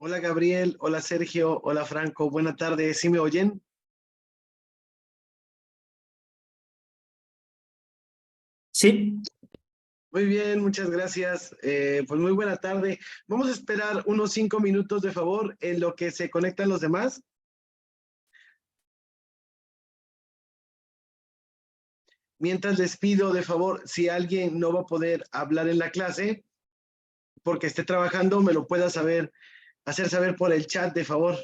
Hola Gabriel, hola Sergio, hola Franco, buena tarde, ¿sí me oyen? Sí, Muy bien, muchas gracias. Pues muy buena tarde. Vamos a esperar unos 5 minutos de favor en lo que se conectan los demás. Mientras les pido de favor, si alguien no va a poder hablar en la clase porque esté trabajando, me lo pueda hacer saber por el chat de favor.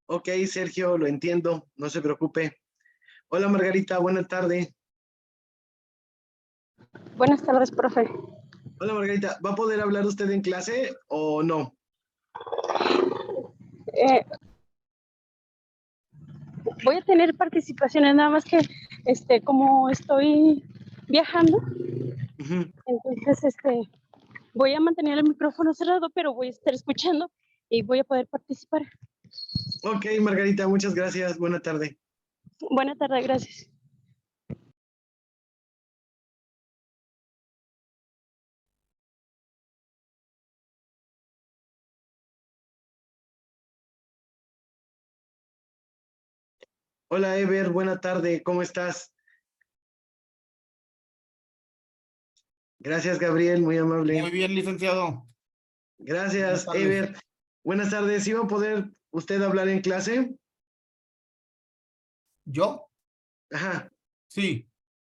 Ok, Sergio, lo entiendo, no se preocupe. Hola Margarita, buena tarde. Buenas tardes, profe. Hola Margarita, ¿va a poder hablar usted en clase o no? Voy a tener participaciones, nada más que como estoy viajando, entonces voy a mantener el micrófono cerrado, pero voy a estar escuchando y voy a poder participar. Ok, Margarita, muchas gracias. Buena tarde. Buena tarde, gracias. Hola Ever, buena tarde, ¿cómo estás? Gracias Gabriel, muy muy amable. bien, licenciado. Buenas Gracias tardes. Ever. Buenas tardes, ¿sí va a poder usted hablar en clase? ¿Yo? Ajá. Sí.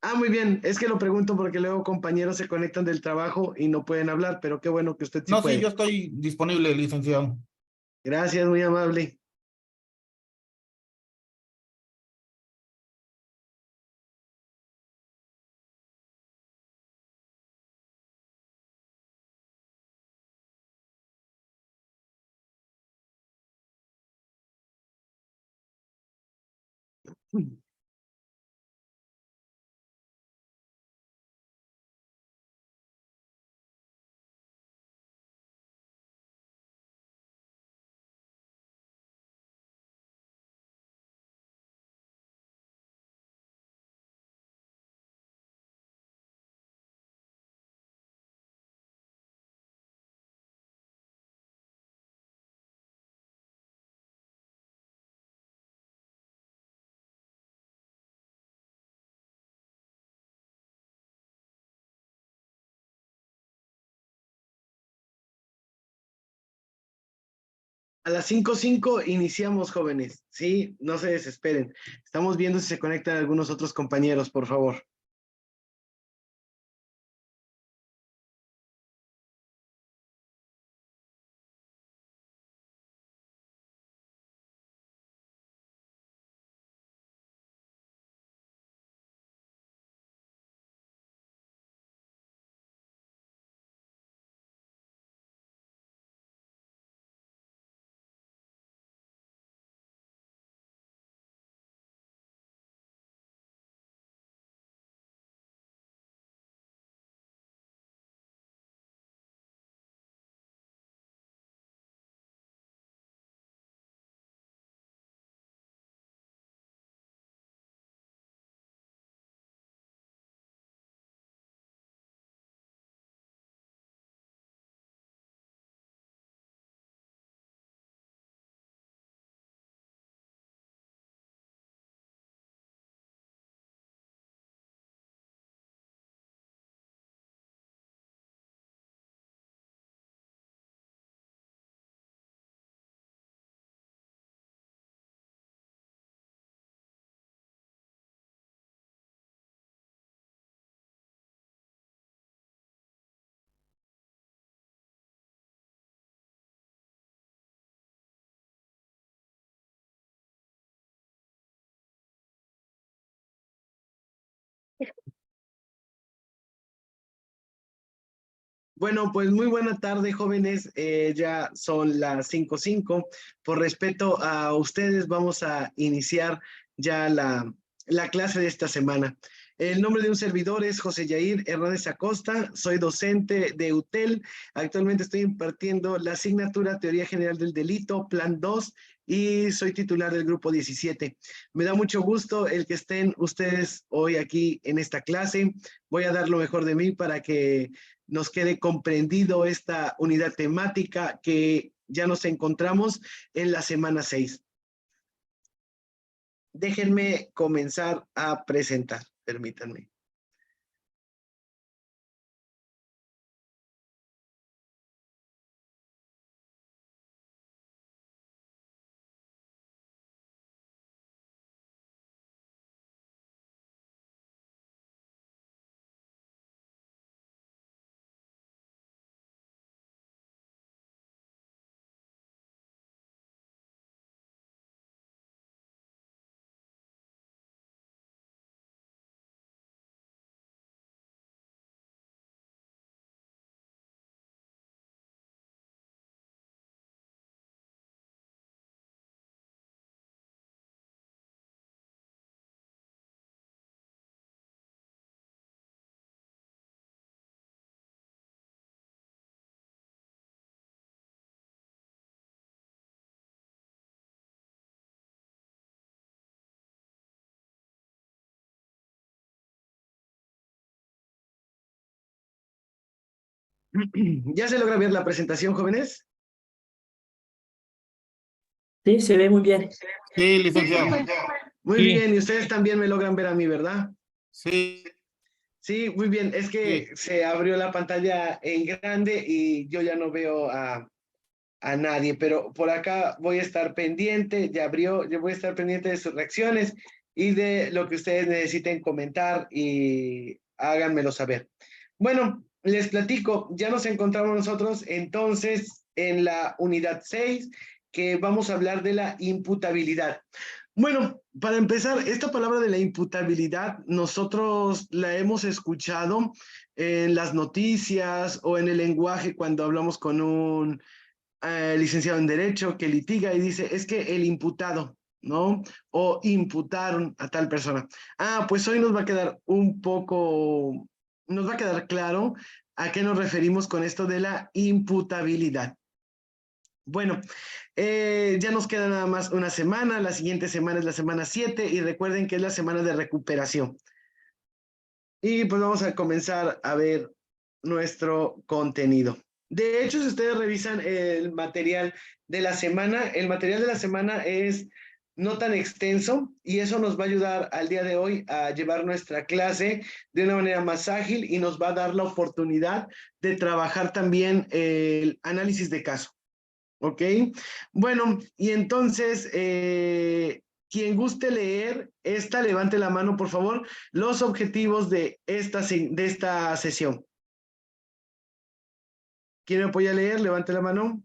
Ah, muy bien, es que lo pregunto porque luego compañeros se conectan del trabajo y no pueden hablar, pero qué bueno que usted sí No, sí, yo puede. estoy disponible, licenciado. Gracias, muy amable. A las 5:05 iniciamos, jóvenes. Sí, no se desesperen. Estamos viendo si se conectan algunos otros compañeros, por favor. Bueno, pues muy buena tarde, jóvenes. Ya son las 5:05. Por respeto a ustedes, vamos a iniciar ya la clase de esta semana. El nombre de un servidor es José Yair Hernández Acosta, soy docente de UTEL, actualmente estoy impartiendo la asignatura Teoría General del Delito, Plan 2, y soy titular del grupo 17. Me da mucho gusto el que estén ustedes hoy aquí en esta clase. Voy a dar lo mejor de mí para que nos quede comprendido esta unidad temática que ya nos encontramos en la semana 6. Déjenme comenzar a presentar, permítanme. ¿Ya se logra ver la presentación, jóvenes? Sí, se ve muy bien. Sí, licenciado. Muy Sí. bien, y ustedes también me logran ver a mí, ¿verdad? Sí, Sí, muy bien. Es que se abrió la pantalla en grande y yo ya no veo a nadie, pero por acá voy a estar pendiente, ya abrió, yo voy a estar pendiente de sus reacciones y de lo que ustedes necesiten comentar y háganmelo saber. Bueno, les platico, ya nos encontramos nosotros entonces en la unidad 6, que vamos a hablar de la imputabilidad. Bueno, para empezar, esta palabra de la imputabilidad nosotros la hemos escuchado en las noticias o en el lenguaje cuando hablamos con un licenciado en Derecho que litiga y dice, es que el imputado, ¿no? O imputaron a tal persona. Pues hoy nos va a quedar nos va a quedar claro a qué nos referimos con esto de la imputabilidad. Bueno, ya nos queda nada más una semana, la siguiente semana es la semana 7 y recuerden que es la semana de recuperación. Y pues vamos a comenzar a ver nuestro contenido. De hecho, si ustedes revisan el material de la semana, el material de la semana es no tan extenso y eso nos va a ayudar al día de hoy a llevar nuestra clase de una manera más ágil y nos va a dar la oportunidad de trabajar también el análisis de caso. ¿Ok? Bueno, y entonces, quien guste leer esta, levante la mano, por favor, los objetivos de esta sesión. ¿Quién me apoya a leer? Levante la mano.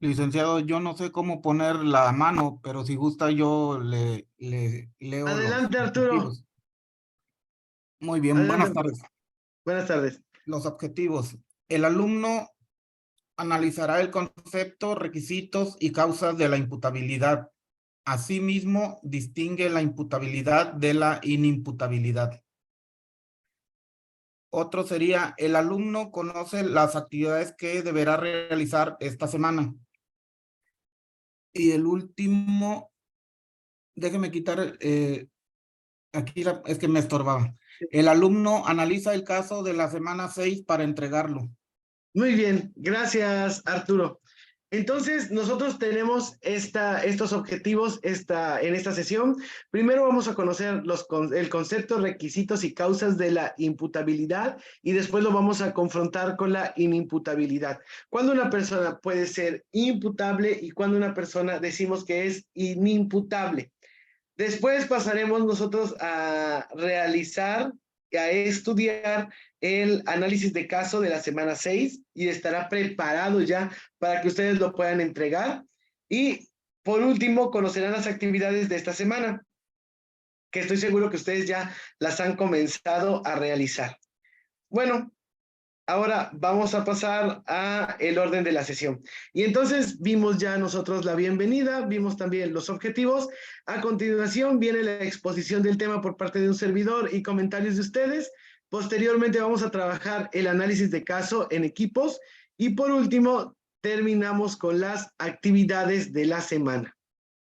licenciado, yo no sé cómo poner la mano, pero si gusta yo le leo Adelante, los Arturo. objetivos. Muy bien, Adelante, buenas tardes. Buenas tardes. Los objetivos. El alumno analizará el concepto, requisitos y causas de la imputabilidad. Asimismo, distingue la imputabilidad de la inimputabilidad. Otro sería, el alumno conoce las actividades que deberá realizar esta semana. Y el último, déjeme quitar, aquí es que me estorbaba. El alumno analiza el caso de la semana 6 para entregarlo. Muy bien, gracias, Arturo. Entonces, nosotros tenemos estos objetivos en esta sesión. Primero vamos a conocer el concepto, requisitos y causas de la imputabilidad y después lo vamos a confrontar con la inimputabilidad. ¿Cuándo una persona puede ser imputable y cuándo una persona decimos que es inimputable? Después pasaremos nosotros a realizar, a estudiar el análisis de caso de la semana 6 y estará preparado ya para que ustedes lo puedan entregar. Y por último, conocerán las actividades de esta semana, que estoy seguro que ustedes ya las han comenzado a realizar. Bueno, ahora vamos a pasar a el orden de la sesión. Y entonces vimos ya nosotros la bienvenida, vimos también los objetivos. A continuación viene la exposición del tema por parte de un servidor y comentarios de ustedes. Posteriormente vamos a trabajar el análisis de caso en equipos. Y por último, terminamos con las actividades de la semana.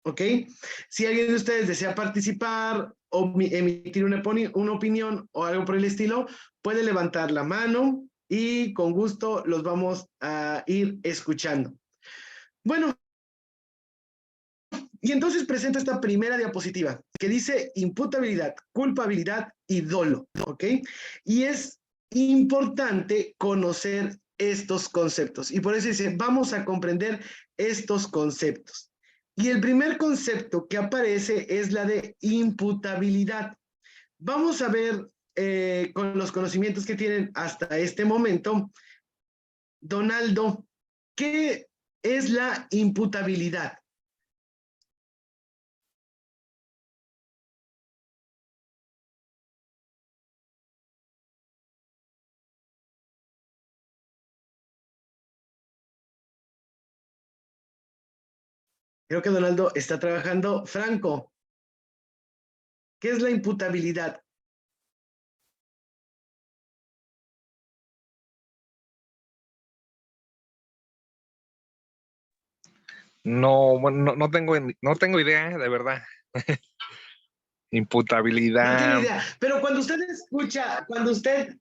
¿Ok? Si alguien de ustedes desea participar o emitir una opinión o algo por el estilo, puede levantar la mano y con gusto los vamos a ir escuchando. Bueno, y entonces presento esta primera diapositiva que dice imputabilidad, culpabilidad y dolo, ¿ok? Y es importante conocer estos conceptos y por eso dice, vamos a comprender estos conceptos. Y el primer concepto que aparece es la de imputabilidad. Vamos a ver con los conocimientos que tienen hasta este momento, Donaldo, ¿qué es la imputabilidad? Creo que Donaldo está trabajando. Franco, ¿qué es la imputabilidad? No, bueno, no tengo idea, de verdad. No tiene Imputabilidad. idea. Pero cuando usted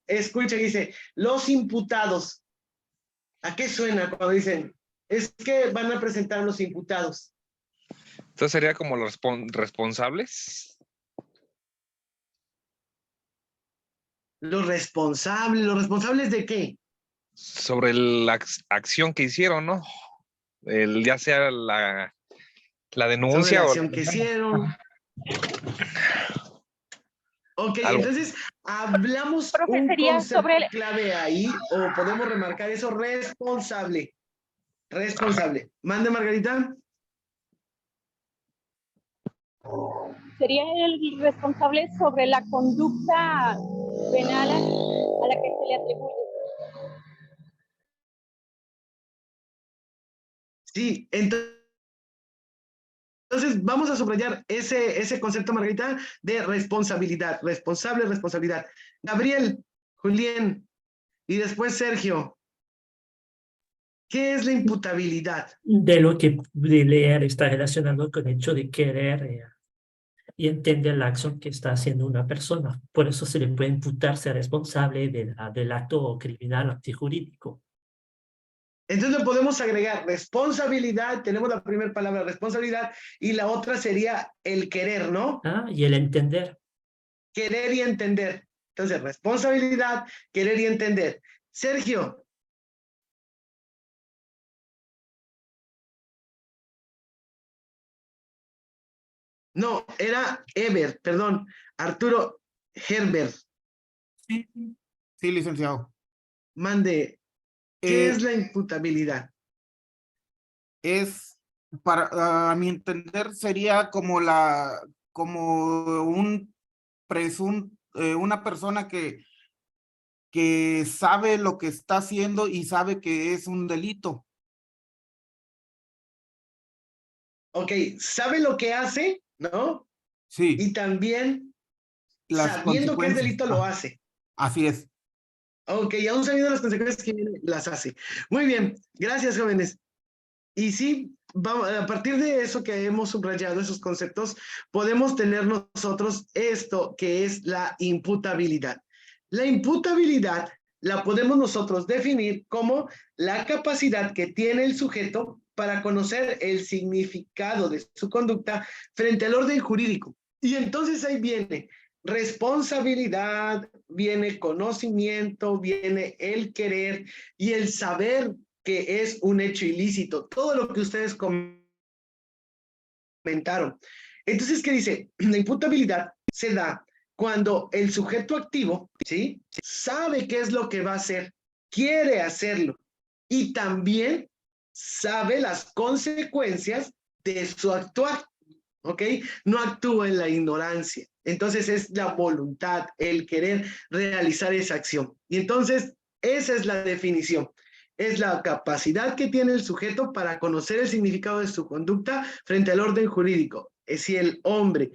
escucha y dice, los imputados, ¿a qué suena cuando dicen, es que van a presentar los imputados? Entonces sería como los responsables. ¿los responsables de qué? Sobre la acción que hicieron, ¿no? Ya sea la Sobre denuncia la o acción que hicieron. Ok, algo. entonces hablamos Profe, un sería concepto sobre clave ahí, o podemos remarcar eso, responsable. Responsable. Mande, Margarita. sería el responsable sobre la conducta penal a la que se le atribuye. Sí, entonces vamos a subrayar ese concepto, Margarita, de responsabilidad. Responsable, responsabilidad. Gabriel, Julián y después Sergio. ¿Qué es la imputabilidad? De lo que pude leer está relacionado con el hecho de querer y entender la acción que está haciendo una persona. Por eso se le puede imputar ser responsable del acto criminal antijurídico. Entonces le podemos agregar responsabilidad, tenemos la primera palabra responsabilidad y la otra sería el querer, ¿no? Y el entender. Querer y entender. Entonces, responsabilidad, querer y entender. Sergio. No, era Eber, perdón, Arturo Herbert. Sí, sí, licenciado. Mande, ¿qué es Eh, la imputabilidad? es, a mi entender, sería como una persona que sabe lo que está haciendo y sabe que es un delito. Ok, sabe lo que hace, ¿no? Sí, Y también las sabiendo que es consecuencias. delito lo hace. Así es. Ok, aún sabiendo las consecuencias que vienen, las hace. Muy bien, gracias, jóvenes. Y sí, a partir de eso que hemos subrayado, esos conceptos, podemos tener nosotros esto que es la imputabilidad. La imputabilidad la podemos nosotros definir como la capacidad que tiene el sujeto para conocer el significado de su conducta frente al orden jurídico. Y entonces ahí viene responsabilidad, viene conocimiento, viene el querer y el saber que es un hecho ilícito. Todo lo que ustedes comentaron. Entonces, ¿qué dice? La imputabilidad se da cuando el sujeto activo, ¿sí? Sabe qué es lo que va a hacer, quiere hacerlo y también sabe las consecuencias de su actuar, ¿ok? No actúa en la ignorancia. Entonces es la voluntad, el querer realizar esa acción. Y entonces Esa es la definición. Es la capacidad que tiene el sujeto para conocer el significado de su conducta frente al orden jurídico. Es si el hombre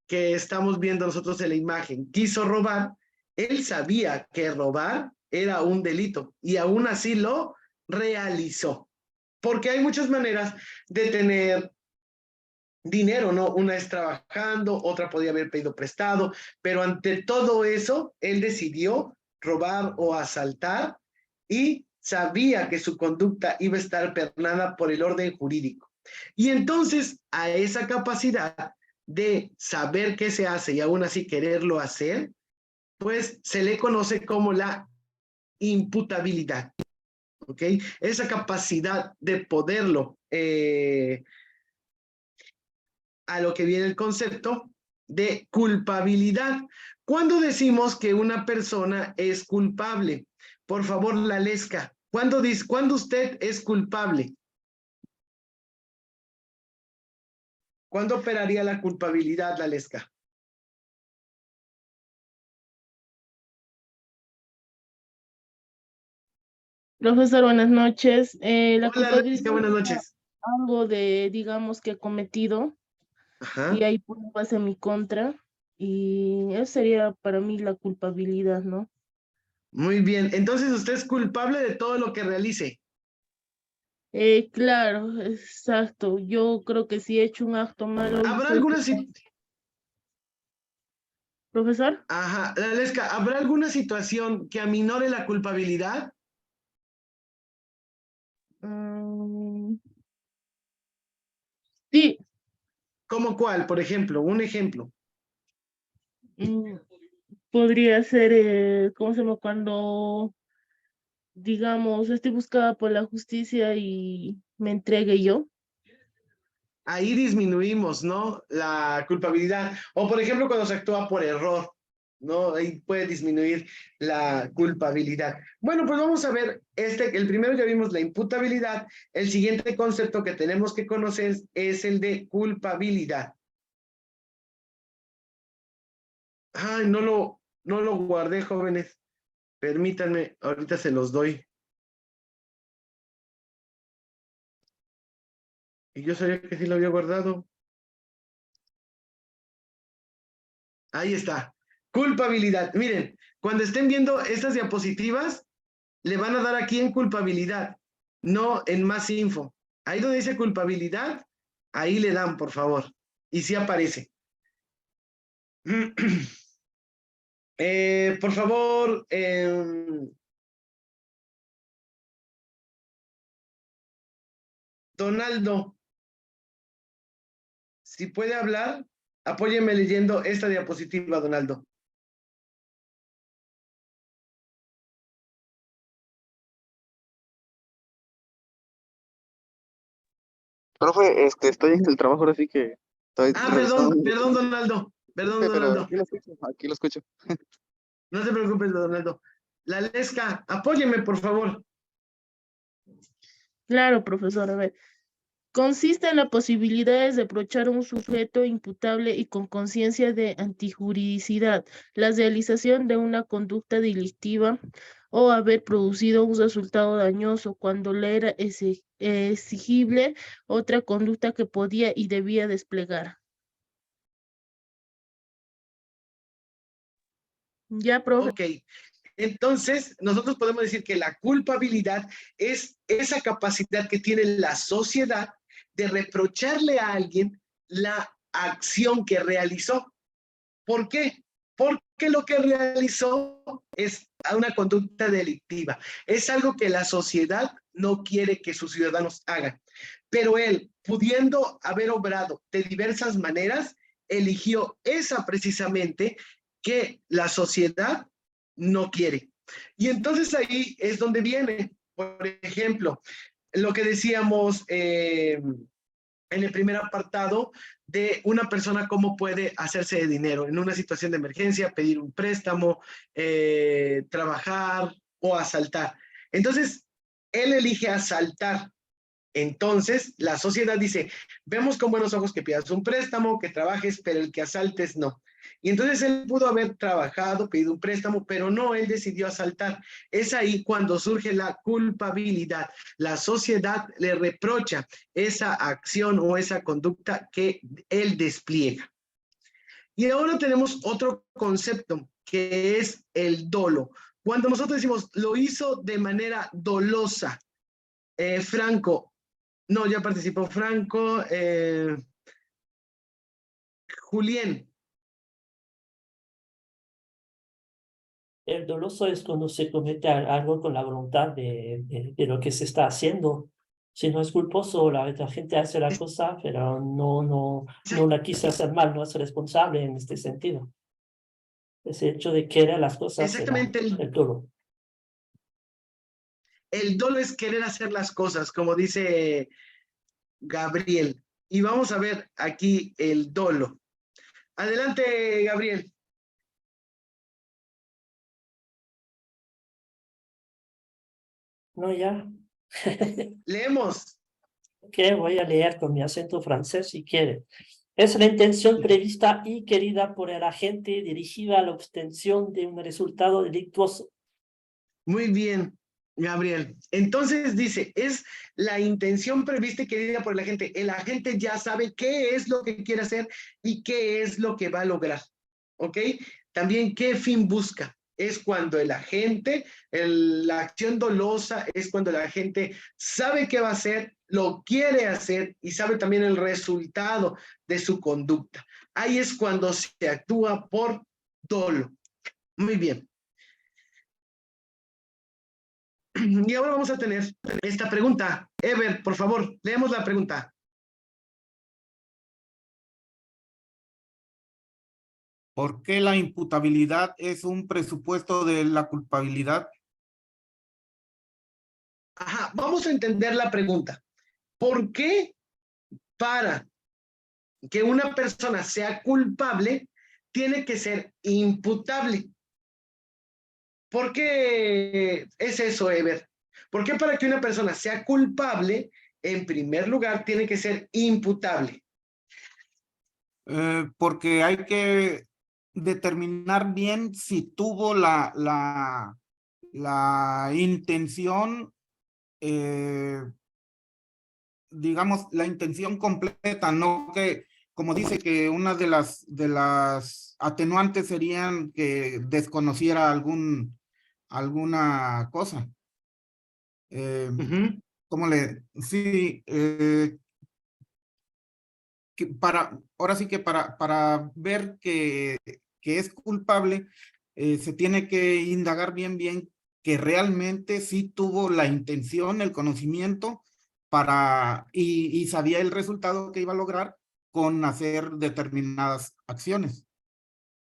que estamos viendo nosotros en la imagen quiso robar, él sabía que robar era un delito y aún así lo realizó. Porque hay muchas maneras de tener dinero, ¿no? Una es trabajando, otra podía haber pedido prestado, pero ante todo eso, él decidió robar o asaltar y sabía que su conducta iba a estar pernada por el orden jurídico. Y entonces a esa capacidad de saber qué se hace y aún así quererlo hacer, pues se le conoce como la imputabilidad, ¿ok? Esa capacidad de poderlo a lo que viene el concepto de culpabilidad. ¿Cuándo decimos que una persona es culpable? Por favor, la Lesca. ¿Cuándo usted es culpable? ¿Cuándo operaría la culpabilidad, la Lesca? Profesor, buenas noches. La Hola, Lesca, culpabilidad buenas es noches. algo de, digamos, que he cometido Ajá. y hay pruebas en mi contra y eso sería para mí la culpabilidad, ¿no? Muy bien. Entonces, usted es culpable de todo lo que realice. Claro, exacto. Yo creo que si he hecho un acto malo, ¿Habrá soy alguna culpable. Profesor, Ajá, la Lesca, ¿habrá alguna situación que aminore la culpabilidad? mm, sí, ¿Cómo cuál? Por ejemplo, un ejemplo. mm, podría ser, ¿cómo se llama? Cuando, digamos, estoy buscada por la justicia y me entregue yo. Ahí disminuimos, ¿no? La culpabilidad. O por ejemplo, cuando se actúa por error, ¿no? Ahí puede disminuir la culpabilidad. Bueno, pues vamos a ver, el primero ya vimos la imputabilidad, el siguiente concepto que tenemos que conocer es el de culpabilidad. Ay, no lo guardé, jóvenes. Permítanme, ahorita se los doy. Y yo sabía que sí lo había guardado. Ahí está. Culpabilidad. Miren, cuando estén viendo estas diapositivas, le van a dar aquí en culpabilidad, no en más info. Ahí donde dice culpabilidad, ahí le dan, por favor. Y sí aparece. Por favor, Donaldo, si puede hablar, apóyeme leyendo esta diapositiva, Donaldo. Profe, estoy en el trabajo, ahora sí que estoy revisando. Perdón, Donaldo. Perdón, Pero Donaldo. aquí lo escucho. No se preocupe, Donaldo. La Lesca, apóyeme, por favor. Claro, profesor, a ver. Consiste en la posibilidad de reprochar a un sujeto imputable y con conciencia de antijuridicidad la realización de una conducta delictiva o haber producido un resultado dañoso cuando le era exigible otra conducta que podía y debía desplegar. Ya, profe. Ok. Entonces, nosotros podemos decir que la culpabilidad es esa capacidad que tiene la sociedad de reprocharle a alguien la acción que realizó. ¿Por qué? Porque lo que realizó es una conducta delictiva. Es algo que la sociedad no quiere que sus ciudadanos hagan. Pero él, pudiendo haber obrado de diversas maneras, eligió esa precisamente que la sociedad no quiere. Y entonces ahí es donde viene, por ejemplo, lo que decíamos en el primer apartado de una persona cómo puede hacerse de dinero en una situación de emergencia, pedir un préstamo, trabajar o asaltar. Entonces, él elige asaltar. Entonces, la sociedad dice, vemos con buenos ojos que pidas un préstamo, que trabajes, pero el que asaltes no. Y entonces él pudo haber trabajado, pedido un préstamo, pero no, él decidió asaltar. Es ahí cuando surge la culpabilidad. La sociedad le reprocha esa acción o esa conducta que él despliega. Y ahora tenemos otro concepto, que es el dolo. Cuando nosotros decimos, lo hizo de manera dolosa, Franco, no, ya participó Franco, Julián. El doloso es cuando se comete algo con la voluntad de lo que se está haciendo. Si no es culposo, la gente hace la cosa, pero no la quiso hacer mal, no es responsable en este sentido. Ese hecho de querer las cosas Exactamente, el dolo. El dolo es querer hacer las cosas, como dice Gabriel. Y vamos a ver aquí el dolo. Adelante, Gabriel. No, ya. Leemos. Que voy a leer con mi acento francés si quiere. Es la intención prevista y querida por el agente dirigida a la obtención de un resultado delictuoso. Muy bien, Gabriel. Entonces dice, es la intención prevista y querida por el agente. El agente ya sabe qué es lo que quiere hacer y qué es lo que va a lograr. ¿Ok? También qué fin busca. Es cuando el agente, la acción dolosa es cuando el agente sabe qué va a hacer, lo quiere hacer y sabe también el resultado de su conducta. Ahí es cuando se actúa por dolo. Muy bien. Y ahora vamos a tener esta pregunta. Ever, por favor, leemos la pregunta. ¿Por qué la imputabilidad es un presupuesto de la culpabilidad? Ajá, vamos a entender la pregunta. ¿Por qué para que una persona sea culpable tiene que ser imputable? ¿Por qué es eso, Ever? ¿Por qué para que una persona sea culpable, en primer lugar, tiene que ser imputable? Porque hay que determinar bien si tuvo la intención, digamos, la intención completa, no que, como dice que una de las atenuantes serían que desconociera alguna cosa. ¿Cómo le? Sí, ahora sí que para ver que es culpable, se tiene que indagar bien que realmente sí tuvo la intención, el conocimiento y sabía el resultado que iba a lograr con hacer determinadas acciones.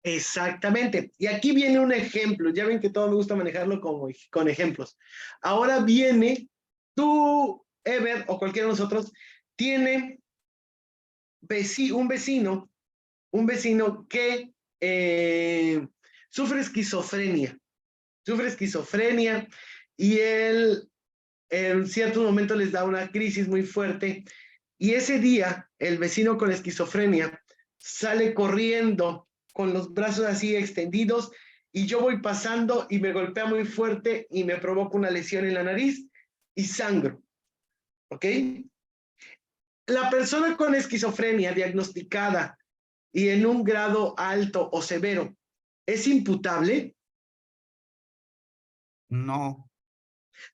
Exactamente. Y aquí viene un ejemplo. Ya ven que todo me gusta manejarlo con ejemplos. Ahora viene tú, Ever, o cualquiera de nosotros, tiene un vecino que sufre esquizofrenia. Sufre esquizofrenia y él en cierto momento les da una crisis muy fuerte. Y ese día, el vecino con esquizofrenia sale corriendo con los brazos así extendidos y yo voy pasando y me golpea muy fuerte y me provoca una lesión en la nariz y sangro. ¿Ok? La persona con esquizofrenia diagnosticada y en un grado alto o severo, ¿es imputable? No.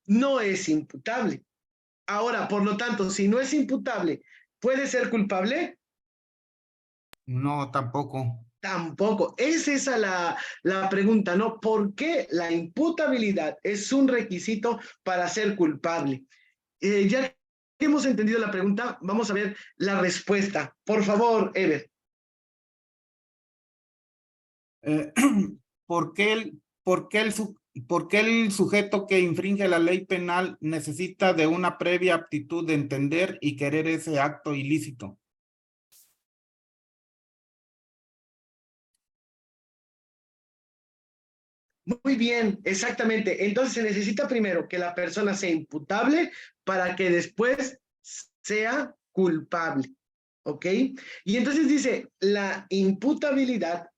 No es imputable. Ahora, por lo tanto, si no es imputable, ¿puede ser culpable? No, tampoco. Tampoco. Es esa la pregunta, ¿no? ¿Por qué la imputabilidad es un requisito para ser culpable? Ya que hemos entendido la pregunta, vamos a ver la respuesta. Por favor, Ever. ¿Por qué el sujeto que infringe la ley penal necesita de una previa aptitud de entender y querer ese acto ilícito? Muy bien, exactamente. Entonces se necesita primero que la persona sea imputable para que después sea culpable. ¿Ok? Y entonces dice, la imputabilidad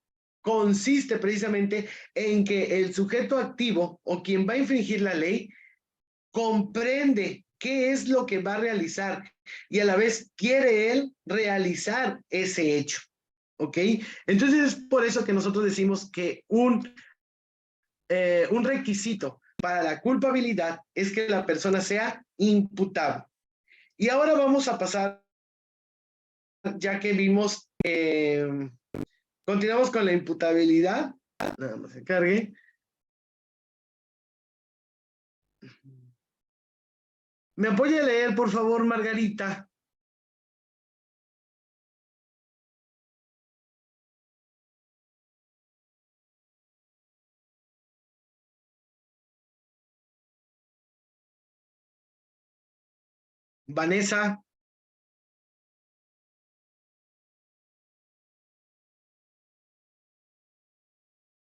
consiste precisamente en que el sujeto activo o quien va a infringir la ley comprende qué es lo que va a realizar y a la vez quiere él realizar ese hecho. ¿Ok? Entonces es por eso que nosotros decimos que un requisito para la culpabilidad es que la persona sea imputable. Y ahora vamos a pasar, ya que vimos, continuamos con la imputabilidad. Nada más se cargue. ¿Me apoya a leer, por favor, Margarita? Vanessa.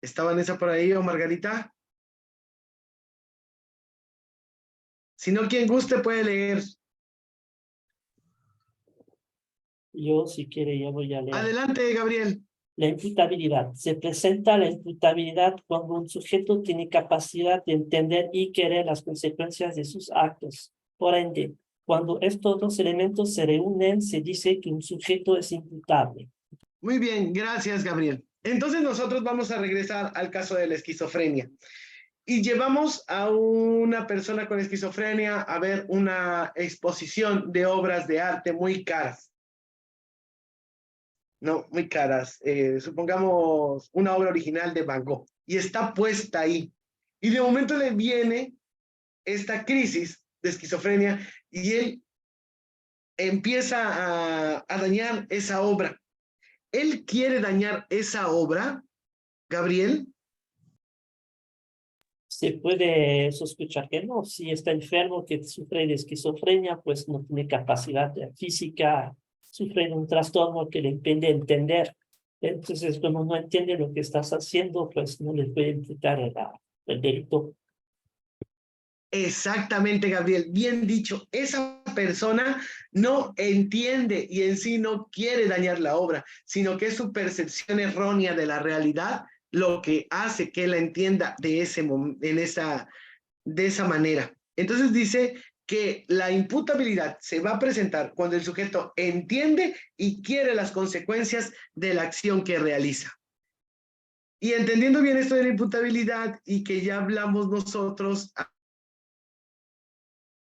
¿Está Vanessa por ahí o Margarita? Si no, quien guste puede leer. Yo, si quiere, ya voy a leer. Adelante, Gabriel. La imputabilidad. Se presenta la imputabilidad cuando un sujeto tiene capacidad de entender y querer las consecuencias de sus actos. Por ende, cuando estos dos elementos se reúnen, se dice que un sujeto es imputable. Muy bien, gracias, Gabriel. Entonces nosotros vamos a regresar al caso de la esquizofrenia. Y llevamos a una persona con esquizofrenia a ver una exposición de obras de arte muy caras. No, muy caras. Supongamos una obra original de Van Gogh. Y está puesta ahí. Y de momento le viene esta crisis de esquizofrenia y él empieza a dañar esa obra. ¿Él quiere dañar esa obra, Gabriel? Se puede sospechar que no. Si está enfermo, que sufre de esquizofrenia, pues no tiene capacidad física, sufre de un trastorno que le impide entender. Entonces, como no entiende lo que estás haciendo, pues no le puede imputar el delito. Exactamente, Gabriel. Bien dicho. Esa persona no entiende y en sí no quiere dañar la obra, sino que es su percepción errónea de la realidad lo que hace que la entienda de esa manera. Entonces dice que la imputabilidad se va a presentar cuando el sujeto entiende y quiere las consecuencias de la acción que realiza. Y entendiendo bien esto de la imputabilidad y que ya hablamos nosotros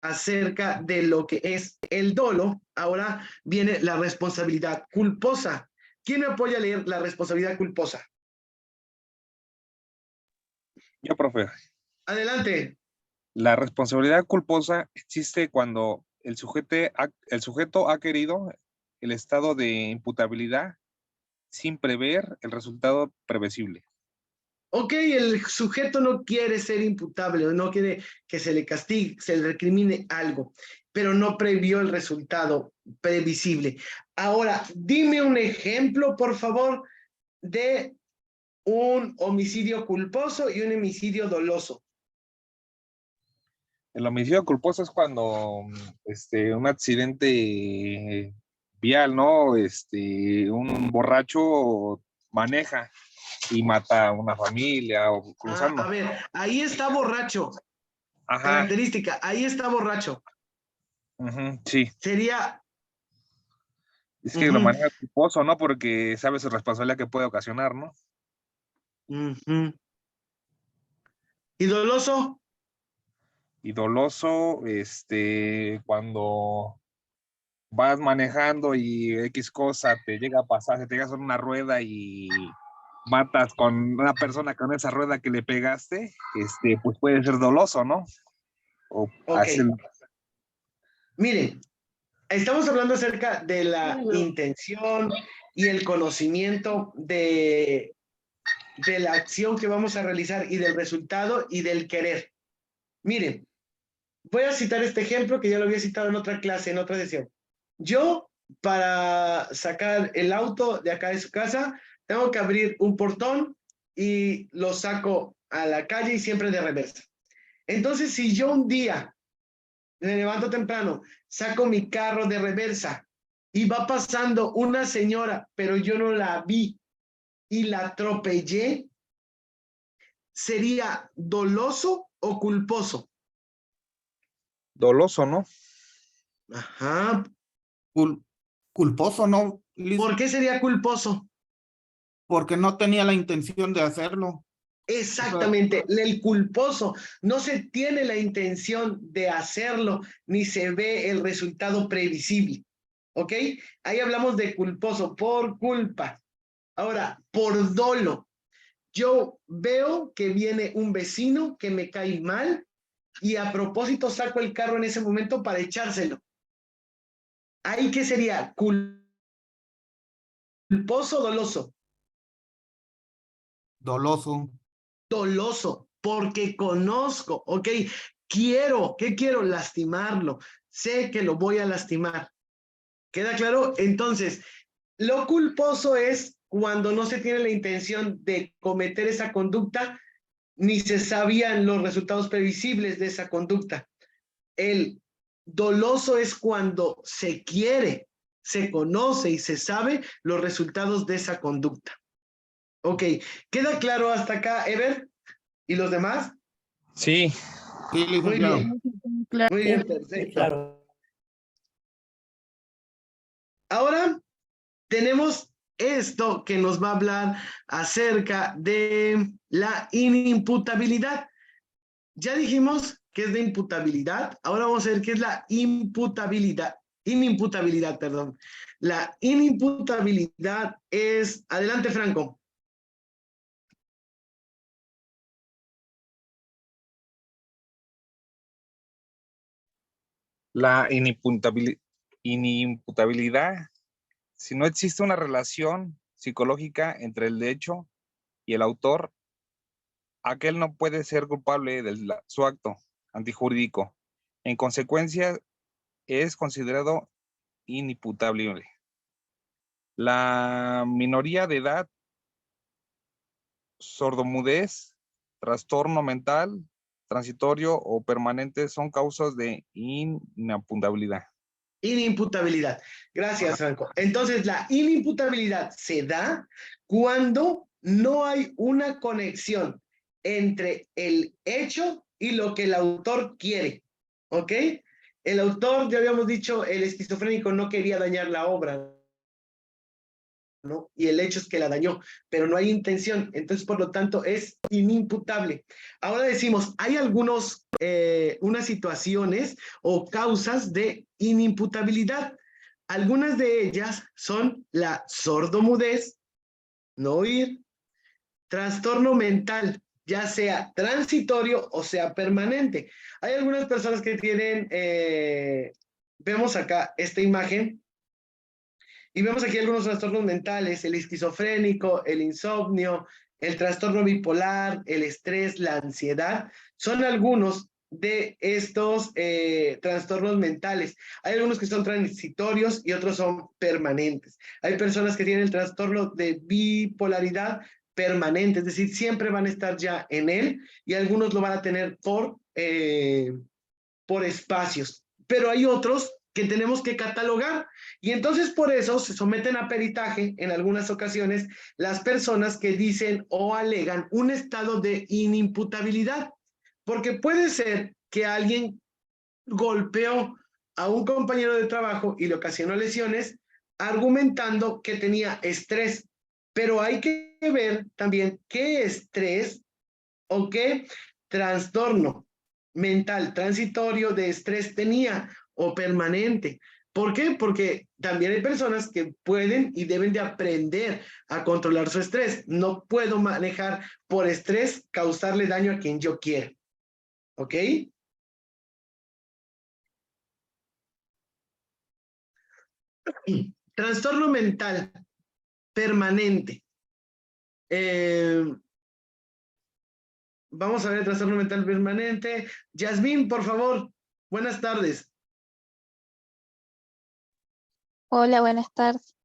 acerca de lo que es el dolo, ahora viene la responsabilidad culposa. ¿Quién me apoya a leer la responsabilidad culposa? Yo, profe. Adelante. La responsabilidad culposa existe cuando el sujeto ha querido el estado de imputabilidad sin prever el resultado previsible. Ok, el sujeto no quiere ser imputable, no quiere que se le castigue, se le recrimine algo, pero no previó el resultado previsible. Ahora, dime un ejemplo, por favor, de un homicidio culposo y un homicidio doloso. El homicidio culposo es cuando un accidente vial, ¿no? Un borracho maneja y mata a una familia o cruzando. A ver, ahí está borracho. Ajá. Característica, ahí está borracho. Sí. Sería... Es que lo maneja culposo, ¿no? Porque sabe su responsabilidad que puede ocasionar, ¿no? ¿Y doloso? Y doloso, cuando vas manejando y X cosa te llega a pasar, se te llega a una rueda y matas con una persona con esa rueda que le pegaste, pues puede ser doloso, ¿no? O Miren, estamos hablando acerca de la intención y el conocimiento de la acción que vamos a realizar y del resultado y del querer. Miren, voy a citar este ejemplo que ya lo había citado en otra clase, en otra sesión. Yo, para sacar el auto de acá de su casa, tengo que abrir un portón y lo saco a la calle y siempre de reversa. Entonces, si yo un día me levanto temprano, saco mi carro de reversa y va pasando una señora, pero yo no la vi y la atropellé, ¿sería doloso o culposo? Doloso, ¿no? Ajá. Culposo, ¿no, Liz? ¿Por qué sería culposo? Porque no tenía la intención de hacerlo. Exactamente, el culposo no se tiene la intención de hacerlo, ni se ve el resultado previsible, ¿ok? Ahí hablamos de culposo, por culpa. Ahora, por dolo, yo veo que viene un vecino que me cae mal y a propósito saco el carro en ese momento para echárselo. ¿Ahí qué sería? ¿Culposo o doloso? Doloso. Doloso, porque conozco, ¿ok? ¿Qué quiero? Lastimarlo. Sé que lo voy a lastimar. ¿Queda claro? Entonces, lo culposo es cuando no se tiene la intención de cometer esa conducta, ni se sabían los resultados previsibles de esa conducta. El doloso es cuando se quiere, se conoce y se sabe los resultados de esa conducta. Ok, ¿queda claro hasta acá, Ever? ¿Y los demás? Sí. Sí, Muy licenciado. bien, Claro. muy bien, Sí, perfecto. claro. Ahora tenemos esto que nos va a hablar acerca de la inimputabilidad. Ya dijimos que es de imputabilidad, ahora vamos a ver qué es la inimputabilidad, perdón. La inimputabilidad es, adelante Franco. La inimputabilidad, si no existe una relación psicológica entre el hecho y el autor, aquel no puede ser culpable de su acto antijurídico. En consecuencia, es considerado inimputable. La minoría de edad, sordomudez, trastorno mental, transitorio o permanente son causas de inimputabilidad. Inimputabilidad. Gracias, Franco. Entonces, la inimputabilidad se da cuando no hay una conexión entre el hecho y lo que el autor quiere. ¿Ok? El autor, ya habíamos dicho, el esquizofrénico no quería dañar la obra, ¿no? Y el hecho es que la dañó, pero no hay intención, entonces por lo tanto es inimputable. Ahora decimos, hay unas situaciones o causas de inimputabilidad. Algunas de ellas son la sordomudez, no oír, trastorno mental, ya sea transitorio o sea permanente. Hay algunas personas que tienen, vemos acá esta imagen, y vemos aquí algunos trastornos mentales, el esquizofrénico, el insomnio, el trastorno bipolar, el estrés, la ansiedad, son algunos de estos trastornos mentales. Hay algunos que son transitorios y otros son permanentes. Hay personas que tienen el trastorno de bipolaridad permanente, es decir, siempre van a estar ya en él y algunos lo van a tener por espacios. Pero hay otros que tenemos que catalogar y entonces por eso se someten a peritaje en algunas ocasiones las personas que dicen o alegan un estado de inimputabilidad, porque puede ser que alguien golpeó a un compañero de trabajo y le ocasionó lesiones argumentando que tenía estrés, pero hay que ver también qué estrés o qué trastorno mental transitorio de estrés tenía o permanente. ¿Por qué? Porque también hay personas que pueden y deben de aprender a controlar su estrés. No puedo manejar por estrés, causarle daño a quien yo quiera. ¿Ok? Trastorno mental permanente. Vamos a ver el trastorno mental permanente. Yasmín, por favor. Buenas tardes. Hola, buenas tardes.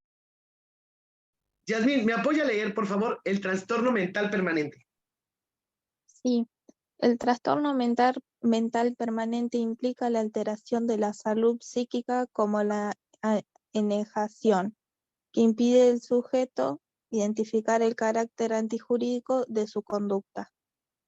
Yasmín, ¿me apoya a leer, por favor, el trastorno mental permanente? Sí, el trastorno mental permanente implica la alteración de la salud psíquica como la enegación, que impide al sujeto identificar el carácter antijurídico de su conducta.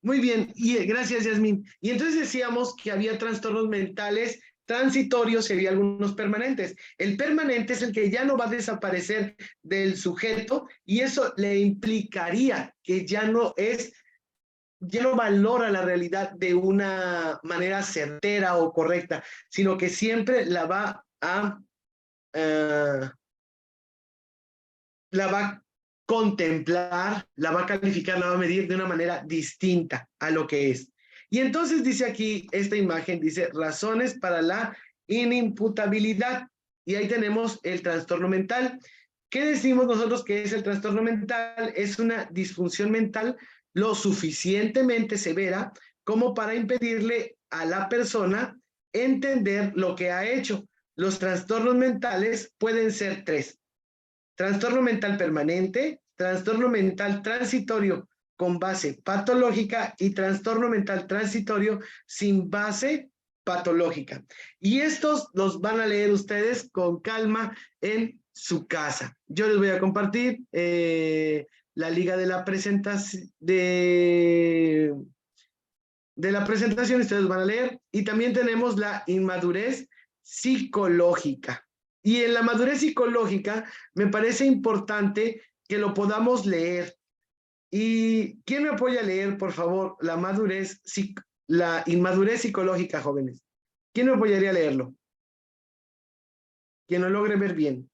Muy bien, y gracias, Yasmín. Y entonces decíamos que había trastornos mentales transitorios y había algunos permanentes. El permanente es el que ya no va a desaparecer del sujeto y eso le implicaría que ya no valora la realidad de una manera certera o correcta, sino que siempre la va a contemplar, la va a calificar, la va a medir de una manera distinta a lo que es. Y entonces dice aquí, esta imagen dice razones para la inimputabilidad. Y ahí tenemos el trastorno mental. ¿Qué decimos nosotros que es el trastorno mental? Es una disfunción mental lo suficientemente severa como para impedirle a la persona entender lo que ha hecho. Los trastornos mentales pueden ser 3. Trastorno mental permanente, trastorno mental transitorio con base patológica y trastorno mental transitorio sin base patológica. Y estos los van a leer ustedes con calma en su casa. Yo les voy a compartir la liga de la presentación de la presentación, ustedes van a leer. Y también tenemos la inmadurez psicológica. Y en la madurez psicológica me parece importante que lo podamos leer. ¿Y quién me apoya a leer, por favor, la inmadurez psicológica, jóvenes? ¿Quién me apoyaría a leerlo? Quien lo logre ver bien.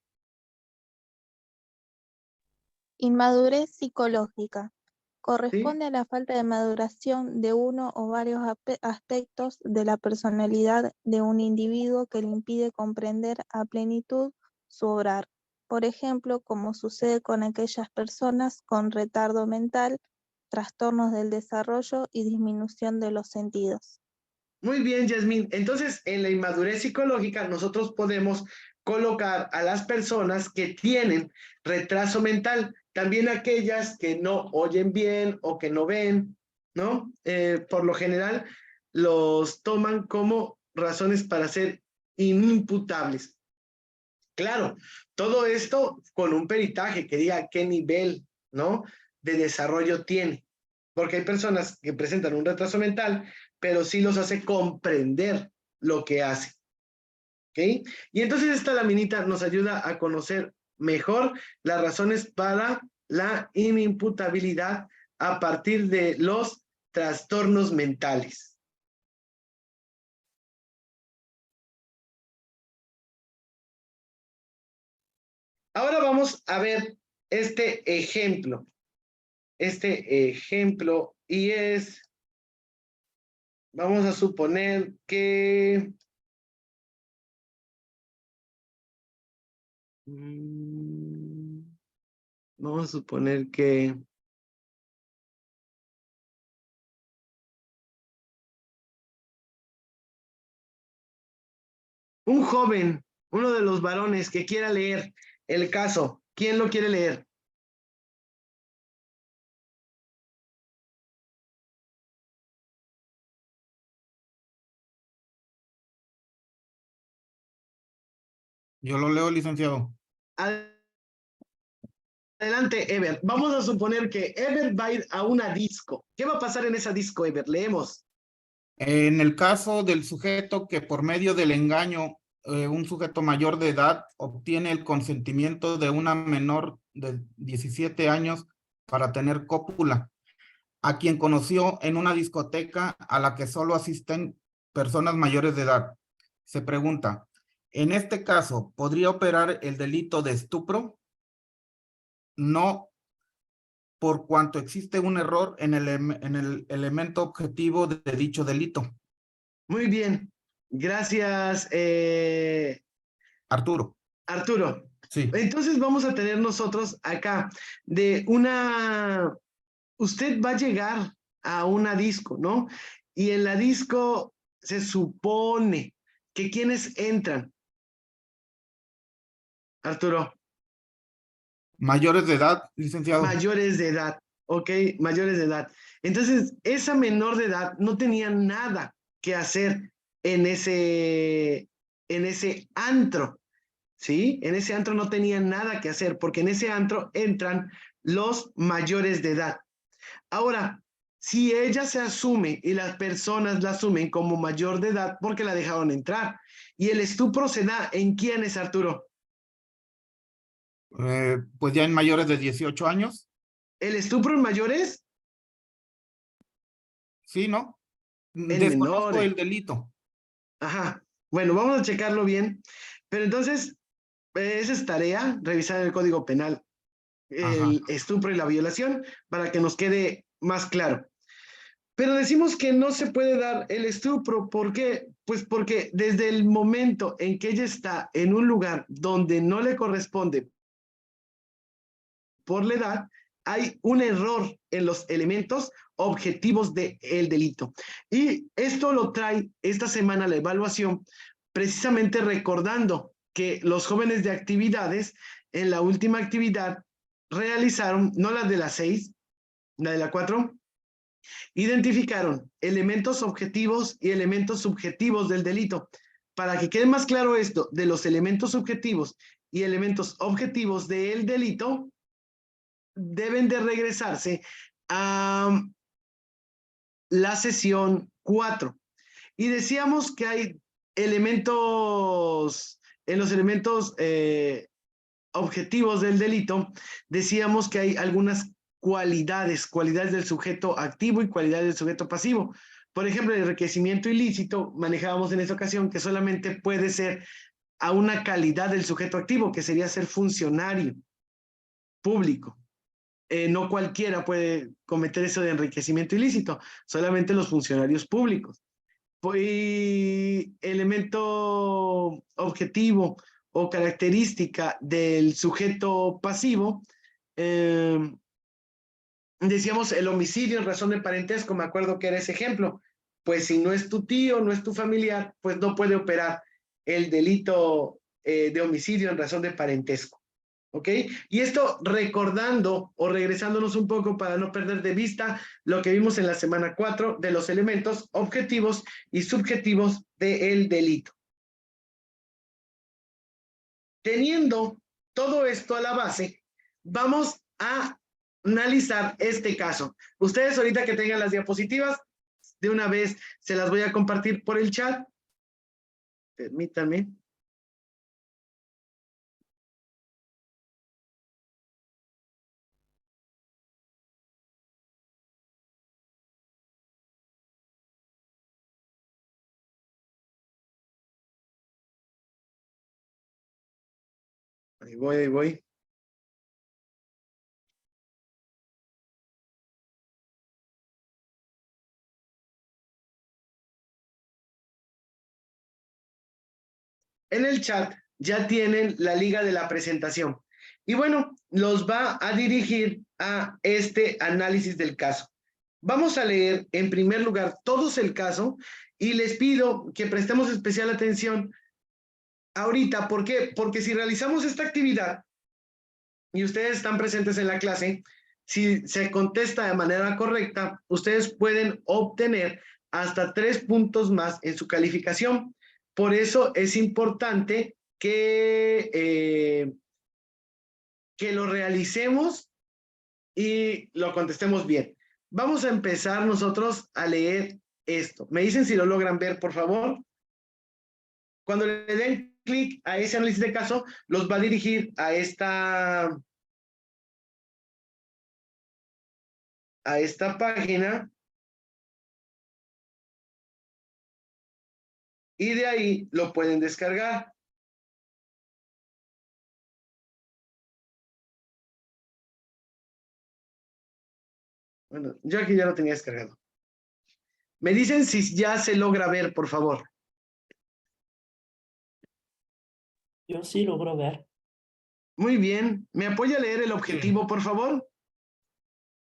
Inmadurez psicológica. Corresponde ¿Sí? a la falta de maduración de uno o varios aspectos de la personalidad de un individuo que le impide comprender a plenitud su obrar. Por ejemplo, como sucede con aquellas personas con retardo mental, trastornos del desarrollo y disminución de los sentidos. Muy bien, Yasmín. Entonces, en la inmadurez psicológica, nosotros podemos colocar a las personas que tienen retraso mental, también aquellas que no oyen bien o que no ven, ¿no? Por lo general, los toman como razones para ser inimputables. Claro, todo esto con un peritaje que diga qué nivel, ¿no?, de desarrollo tiene. Porque hay personas que presentan un retraso mental, pero sí los hace comprender lo que hace. ¿Ok? Y entonces esta laminita nos ayuda a conocer mejor las razones para la inimputabilidad a partir de los trastornos mentales. Ahora vamos a ver este ejemplo. Y es, vamos a suponer que vamos a suponer que un joven, uno de los varones que quiera leer el caso, ¿quién lo quiere leer? Yo lo leo, licenciado. Adelante, Ever. Vamos a suponer que Ever va a ir a una disco. ¿Qué va a pasar en esa disco, Ever? Leemos. En el caso del sujeto que por medio del engaño, un sujeto mayor de edad obtiene el consentimiento de una menor de 17 años para tener cópula, a quien conoció en una discoteca a la que solo asisten personas mayores de edad. Se pregunta, ¿en este caso podría operar el delito de estupro? No, por cuanto existe un error en el elemento objetivo de dicho delito. Muy bien. Gracias, Arturo. Arturo. Sí. Entonces vamos a tener nosotros acá usted va a llegar a una disco, ¿no? Y en la disco se supone que quienes entran. Arturo. Mayores de edad, licenciado. Mayores de edad, ¿ok? Mayores de edad. Entonces, esa menor de edad no tenía nada que hacer en ese antro, ¿sí? En ese antro no tenía nada que hacer, porque en ese antro entran los mayores de edad. Ahora, si ella se asume y las personas la asumen como mayor de edad porque la dejaron entrar, y el estupro se da ¿en quiénes, Arturo? Pues ya en mayores de 18 años. ¿El estupro en mayores? Sí, ¿no? En Desconozco menores. el delito. Ajá. Bueno, vamos a checarlo bien. Pero entonces, esa es tarea, revisar el Código Penal, el estupro y la violación, para que nos quede más claro. Pero decimos que no se puede dar el estupro. ¿Por qué? Pues porque desde el momento en que ella está en un lugar donde no le corresponde por la edad, hay un error en los elementos objetivos del delito. Y esto lo trae esta semana la evaluación, precisamente recordando que los jóvenes de actividades, en la última actividad, realizaron, no la de las 6, la de la 4, identificaron elementos objetivos y elementos subjetivos del delito. Para que quede más claro esto, de los elementos subjetivos y elementos objetivos del delito, deben de regresarse a la sesión 4. Y decíamos que hay elementos, en los elementos objetivos del delito, decíamos que hay algunas cualidades del sujeto activo y cualidades del sujeto pasivo. Por ejemplo, el enriquecimiento ilícito, manejábamos en esta ocasión que solamente puede ser a una calidad del sujeto activo, que sería ser funcionario público. No cualquiera puede cometer eso de enriquecimiento ilícito, solamente los funcionarios públicos. Y elemento objetivo o característica del sujeto pasivo, decíamos el homicidio en razón de parentesco, me acuerdo que era ese ejemplo. Pues si no es tu tío, no es tu familiar, pues no puede operar el delito de homicidio en razón de parentesco. ¿Ok? Y esto recordando o regresándonos un poco para no perder de vista lo que vimos en la semana 4 de los elementos objetivos y subjetivos del delito. Teniendo todo esto a la base, vamos a analizar este caso. Ustedes ahorita que tengan las diapositivas, de una vez se las voy a compartir por el chat. Permítanme. Ahí voy, ahí voy. En el chat ya tienen la liga de la presentación. Y bueno, los va a dirigir a este análisis del caso. Vamos a leer en primer lugar todos el caso y les pido que prestemos especial atención ahorita. ¿Por qué? Porque si realizamos esta actividad y ustedes están presentes en la clase, si se contesta de manera correcta, ustedes pueden obtener hasta 3 puntos más en su calificación. Por eso es importante que lo realicemos y lo contestemos bien. Vamos a empezar nosotros a leer esto. Me dicen si lo logran ver, por favor. Cuando le den clic a ese análisis de caso, los va a dirigir a esta página. Y de ahí lo pueden descargar. Bueno, yo aquí ya lo tenía descargado. Me dicen si ya se logra ver, por favor. Yo sí logro ver. Muy bien. ¿Me apoya a leer el objetivo, por favor?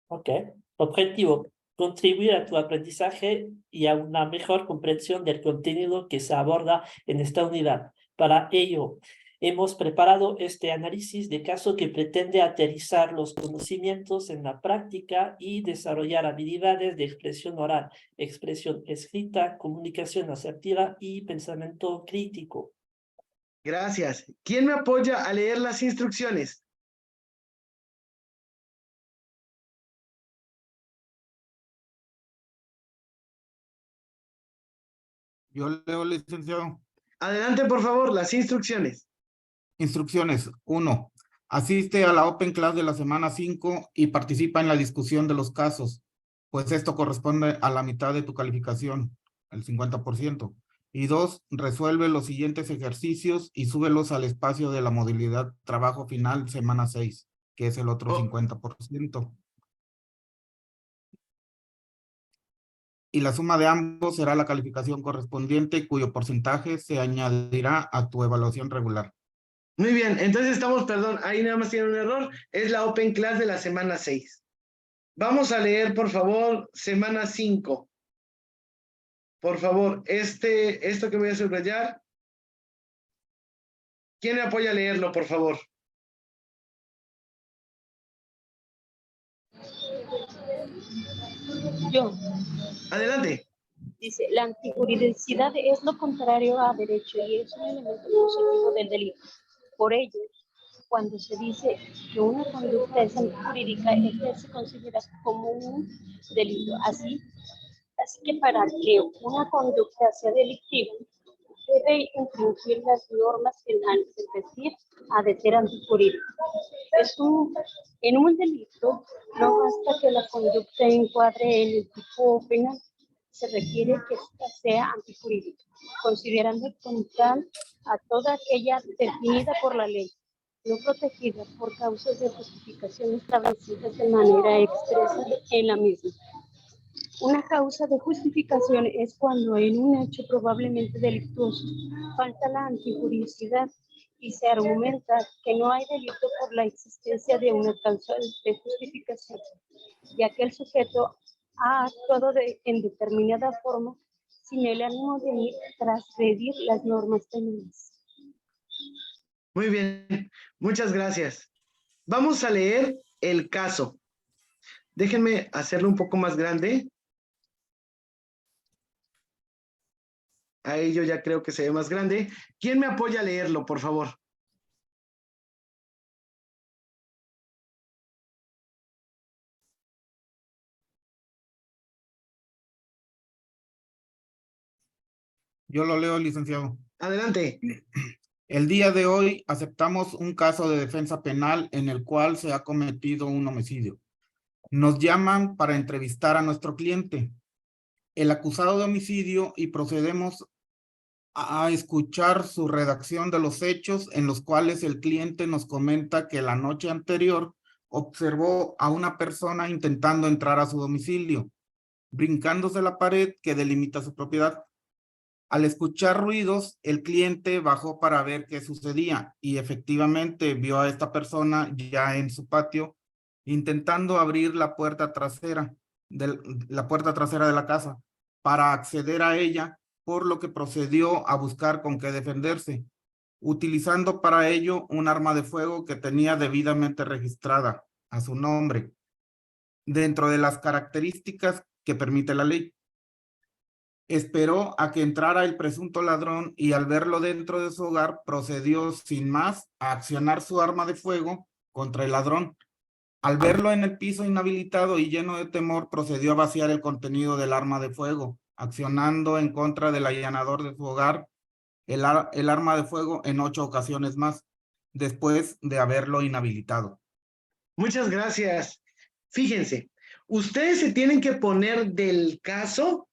Ok. Objetivo: contribuir a tu aprendizaje y a una mejor comprensión del contenido que se aborda en esta unidad. Para ello, hemos preparado este análisis de caso que pretende aterrizar los conocimientos en la práctica y desarrollar habilidades de expresión oral, expresión escrita, comunicación asertiva y pensamiento crítico. Gracias. ¿Quién me apoya a leer las instrucciones? Yo leo, licenciado. Adelante, por favor, las instrucciones. Instrucciones. 1. Asiste a la Open Class de la semana 5 y participa en la discusión de los casos, pues esto corresponde a la mitad de tu calificación, el 50%. Y 2. Resuelve los siguientes ejercicios y súbelos al espacio de la modalidad trabajo final semana 6, que es el otro 50%. Y la suma de ambos será la calificación correspondiente, cuyo porcentaje se añadirá a tu evaluación regular. Muy bien, entonces estamos, perdón, ahí nada más tiene un error, es la Open Class de la semana 6. Vamos a leer, por favor, semana 5. Por favor, esto que voy a subrayar, ¿quién me apoya a leerlo, por favor? Yo. Adelante. Dice, la antijuridicidad es lo contrario a derecho y es un elemento positivo del delito. Por ello, cuando se dice que una conducta es antijurídica, esta se considera como un delito. Así que para que una conducta sea delictiva, debe infringir las normas penales, es decir, ha de ser antijurídica. En un delito no basta que la conducta encuadre en el tipo penal, se requiere que ésta sea antijurídica, considerando como tal a toda aquella definida por la ley, no protegida por causas de justificación establecidas de manera expresa en la misma. Una causa de justificación es cuando en un hecho probablemente delictuoso falta la antijuridicidad y se argumenta que no hay delito por la existencia de una causa de justificación, ya que el sujeto ha actuado en determinada forma sin el ánimo de transgredir las normas penales. Muy bien, muchas gracias. Vamos a leer el caso. Déjenme hacerlo un poco más grande. Ahí yo ya creo que se ve más grande. ¿Quién me apoya a leerlo, por favor? Yo lo leo, licenciado. Adelante. El día de hoy aceptamos un caso de defensa penal en el cual se ha cometido un homicidio. Nos llaman para entrevistar a nuestro cliente, el acusado de homicidio, y procedemos a escuchar su redacción de los hechos en los cuales el cliente nos comenta que la noche anterior observó a una persona intentando entrar a su domicilio, brincándose la pared que delimita su propiedad. Al escuchar ruidos, el cliente bajó para ver qué sucedía y efectivamente vio a esta persona ya en su patio intentando abrir la puerta trasera de la casa para acceder a ella, por lo que procedió a buscar con qué defenderse, utilizando para ello un arma de fuego que tenía debidamente registrada a su nombre, dentro de las características que permite la ley. Esperó a que entrara el presunto ladrón y al verlo dentro de su hogar procedió sin más a accionar su arma de fuego contra el ladrón. Al verlo en el piso inhabilitado y lleno de temor, procedió a vaciar el contenido del arma de fuego, accionando en contra del allanador de su hogar el arma de fuego en 8 ocasiones más, después de haberlo inhabilitado. Muchas gracias. Fíjense, ustedes se tienen que poner del caso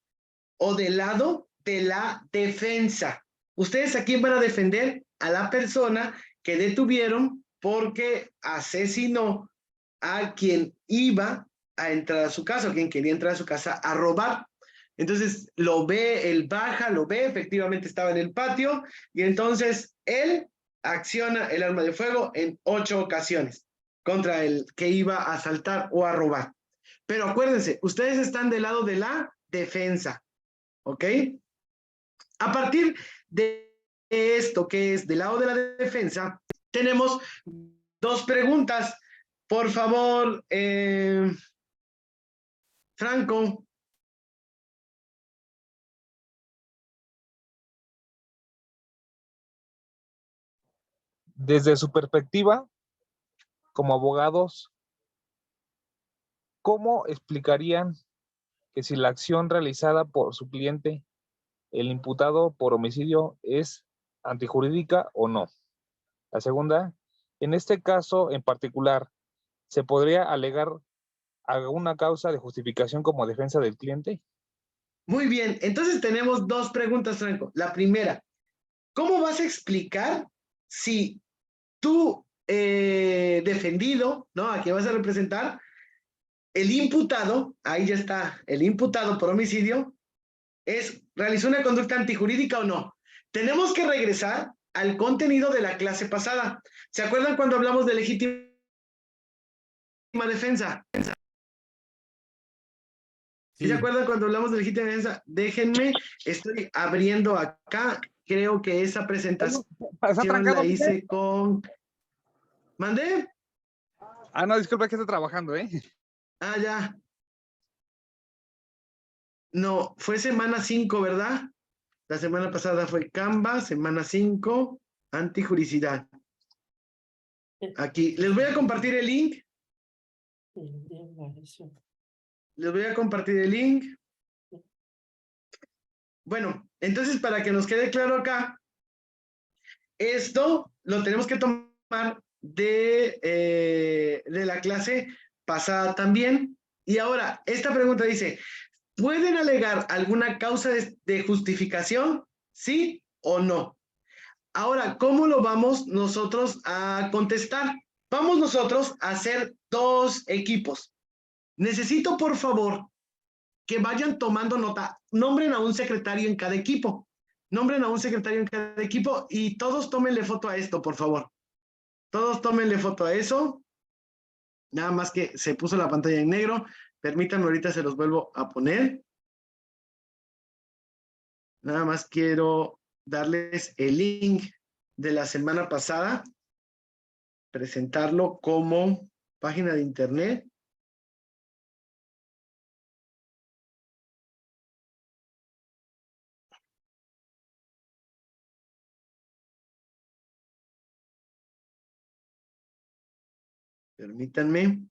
o del lado de la defensa. ¿Ustedes a quién van a defender? A la persona que detuvieron porque asesinó a quien iba a entrar a su casa, o quien quería entrar a su casa a robar. Entonces lo ve, él baja, lo ve, efectivamente estaba en el patio, y entonces él acciona el arma de fuego en 8 ocasiones contra el que iba a asaltar o a robar. Pero acuérdense, ustedes están del lado de la defensa, ¿ok? A partir de esto que es del lado de la defensa, tenemos 2 preguntas. Por favor, Franco. Desde su perspectiva, como abogados, ¿cómo explicarían que si la acción realizada por su cliente ¿el imputado por homicidio es antijurídica o no? La segunda, en este caso en particular, ¿se podría alegar alguna causa de justificación como defensa del cliente? Muy bien, entonces tenemos dos preguntas, Franco. La primera, ¿cómo vas a explicar si tú, defendido, ¿no? A quien vas a representar, el imputado, ahí ya está, el imputado por homicidio, realizó una conducta antijurídica o no? Tenemos que regresar al contenido de la clase pasada. ¿Se acuerdan cuando hablamos de legítima defensa? ¿Sí se acuerdan cuando hablamos de legítima defensa? Déjenme, estoy abriendo acá, creo que esa presentación la hice con... ¿Mandé? Ah, no, disculpa que estoy trabajando, ¿eh? Ah, ya. No, fue semana 5, ¿verdad? La semana pasada fue Canva, semana 5, antijuricidad. Aquí, les voy a compartir el link. Les voy a compartir el link. Bueno, entonces para que nos quede claro acá, esto lo tenemos que tomar de la clase pasada también. Y ahora, esta pregunta dice, ¿pueden alegar alguna causa de justificación? ¿Sí o no? Ahora, ¿cómo lo vamos nosotros a contestar? Vamos nosotros a hacer dos equipos. Necesito, por favor, que vayan tomando nota. Nombren a un secretario en cada equipo. Nombren a un secretario en cada equipo y todos tómenle foto a esto, por favor. Todos tómenle foto a eso. Nada más que se puso la pantalla en negro. Permítanme, ahorita se los vuelvo a poner. Nada más quiero darles el link de la semana pasada. Presentarlo como página de internet. Permítanme.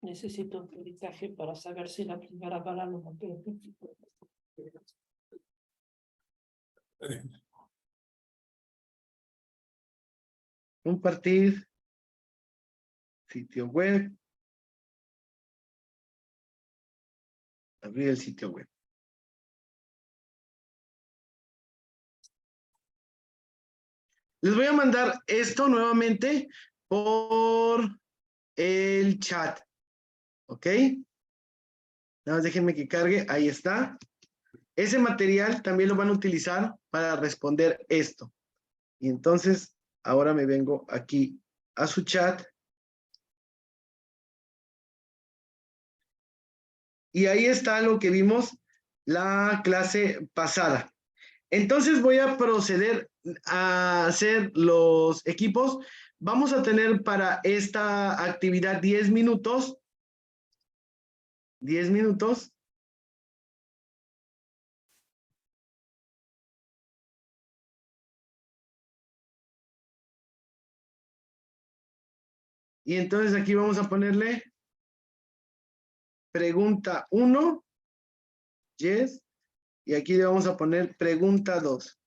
Necesito un peritaje para saber si la primera bala lo mató. Compartir. Sitio web. Abrir el sitio web. Les voy a mandar esto nuevamente por el chat. ¿Ok? Nada más déjenme que cargue. Ahí está. Ese material también lo van a utilizar para responder esto. Y entonces, ahora me vengo aquí a su chat. Y ahí está lo que vimos la clase pasada. Entonces voy a proceder a hacer los equipos. Vamos a tener para esta actividad 10 minutos. 10 minutos. Y entonces aquí vamos a ponerle pregunta 1. Yes. Y aquí le vamos a poner pregunta 2.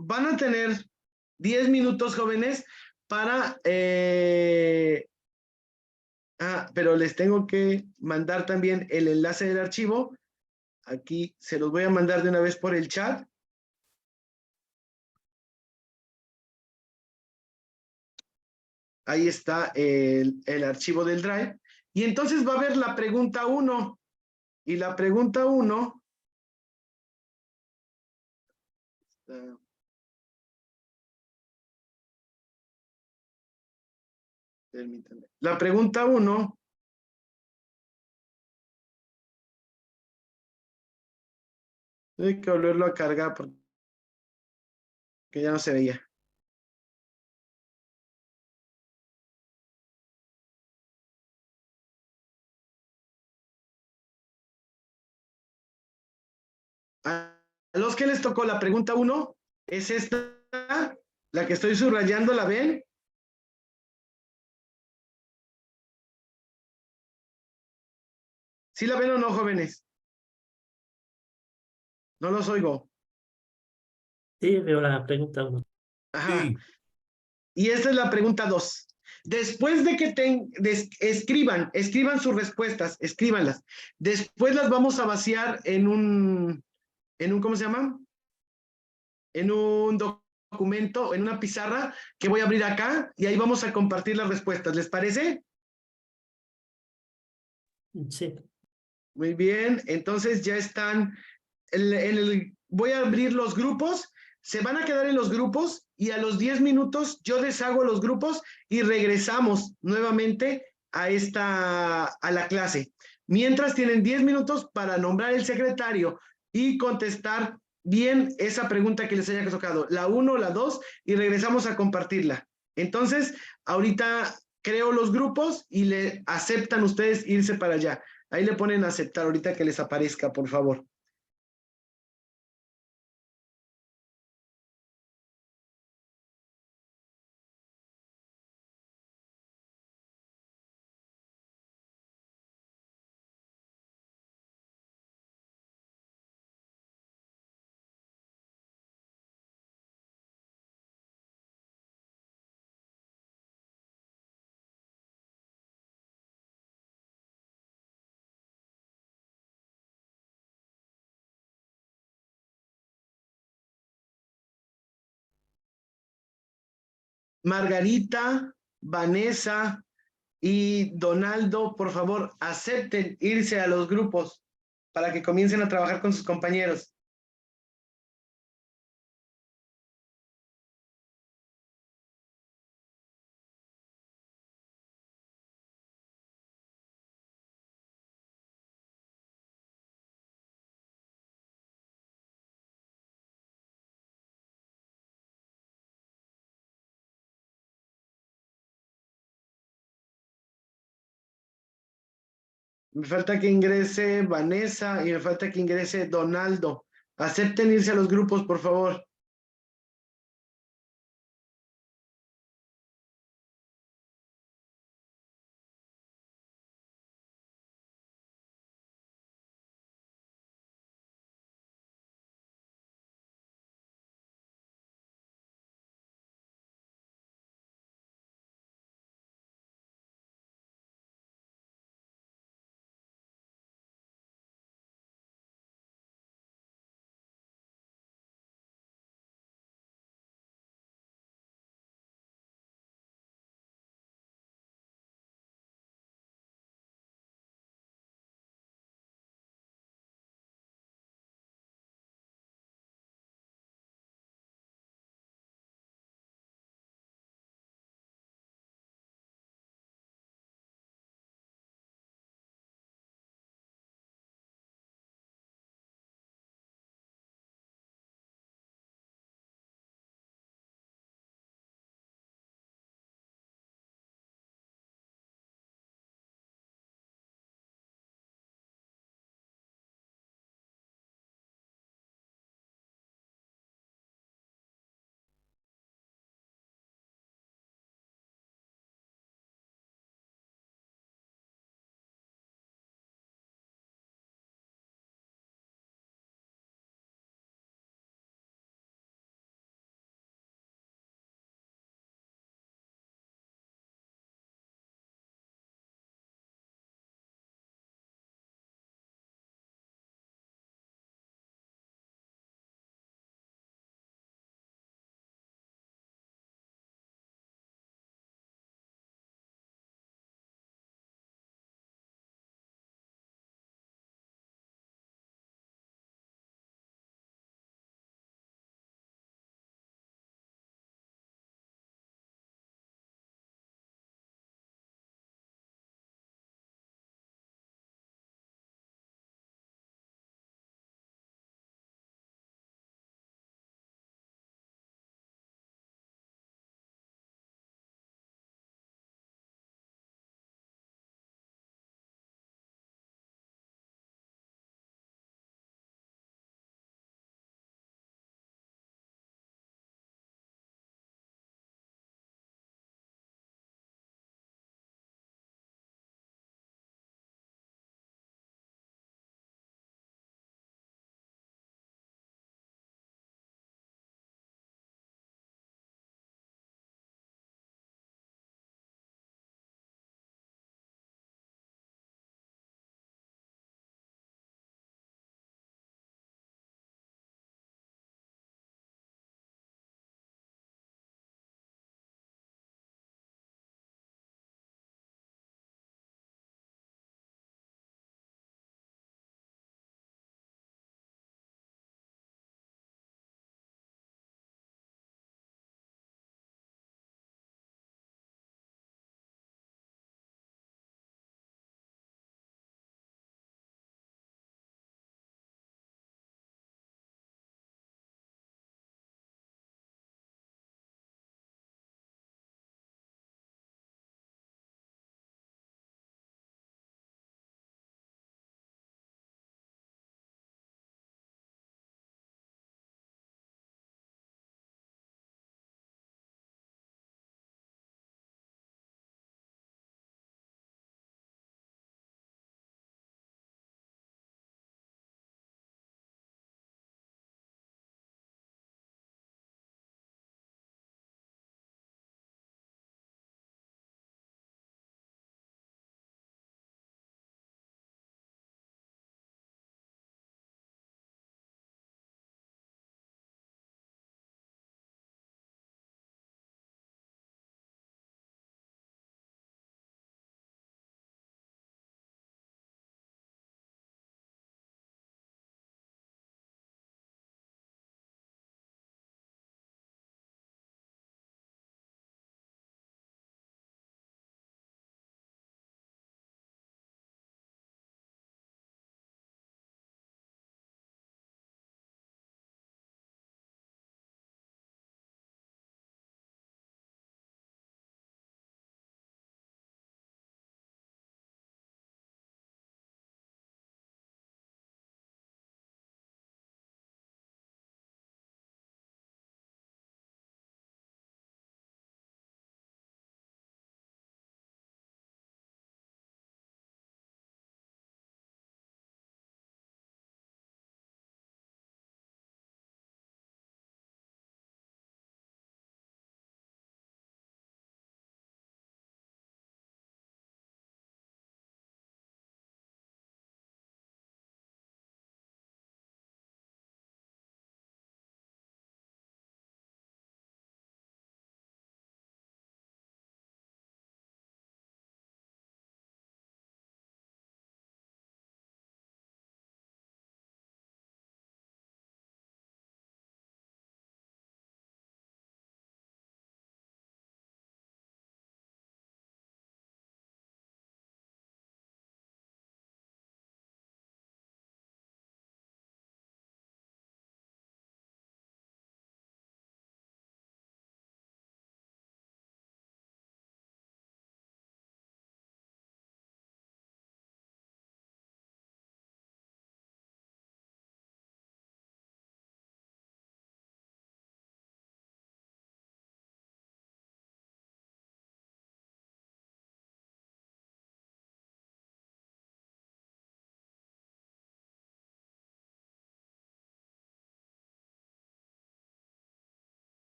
Van a tener 10 minutos, jóvenes, para... pero les tengo que mandar también el enlace del archivo. Aquí se los voy a mandar de una vez por el chat. Ahí está el archivo del Drive. Y entonces va a haber la pregunta 1. Y la pregunta 1... permítanme. La pregunta 1... Hay que volverlo a cargar porque ya no se veía. A los que les tocó la pregunta 1 es esta, la que estoy subrayando, ¿la ven? ¿Sí la ven o no, jóvenes? No los oigo. Sí, veo la pregunta 1. Ajá. Sí. Y esta es la pregunta 2. Después de que escriban sus respuestas, escríbanlas. Después las vamos a vaciar en un, ¿cómo se llama? En un documento, en una pizarra que voy a abrir acá y ahí vamos a compartir las respuestas. ¿Les parece? Sí. Muy bien, entonces ya están, voy a abrir los grupos, se van a quedar en los grupos y a los 10 minutos yo deshago los grupos y regresamos nuevamente a la clase. Mientras tienen 10 minutos para nombrar el secretario y contestar bien esa pregunta que les haya tocado, la 1, la 2, y regresamos a compartirla. Entonces, ahorita creo los grupos y le aceptan ustedes irse para allá. Ahí le ponen a aceptar ahorita que les aparezca, por favor. Margarita, Vanessa y Donaldo, por favor, acepten irse a los grupos para que comiencen a trabajar con sus compañeros. Me falta que ingrese Vanessa y me falta que ingrese Donaldo. Acepten irse a los grupos, por favor.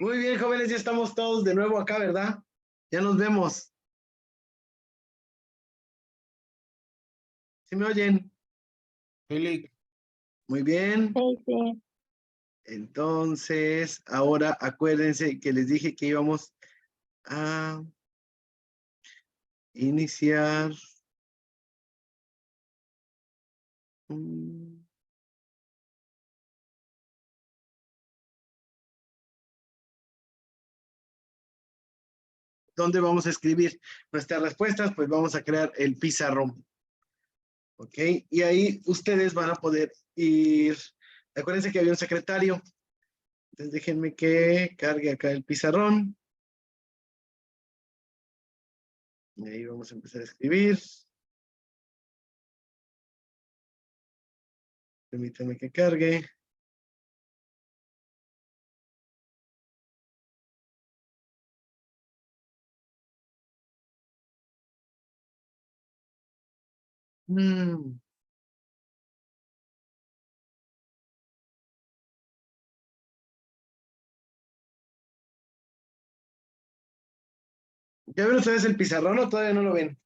Muy bien, jóvenes, ya estamos todos de nuevo acá, ¿verdad? Ya nos vemos. ¿Sí me oyen? Félix, Muy bien. Sí, sí. Entonces, ahora acuérdense que les dije que íbamos a iniciar. ¿Dónde vamos a escribir nuestras respuestas? Pues vamos a crear el pizarrón. ¿Ok? Y ahí ustedes van a poder ir. Acuérdense que había un secretario. Entonces déjenme que cargue acá el pizarrón. Y ahí vamos a empezar a escribir. Permítanme que cargue. ¿Ya ven ustedes el pizarrón o todavía no lo ven?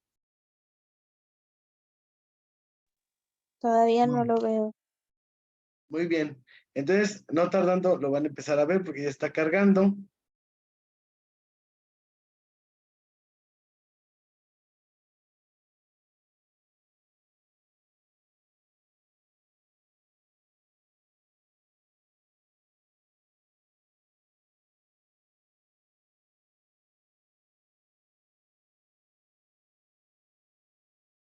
Todavía no lo veo. Muy bien. Entonces, no tardando, lo van a empezar a ver porque ya está cargando.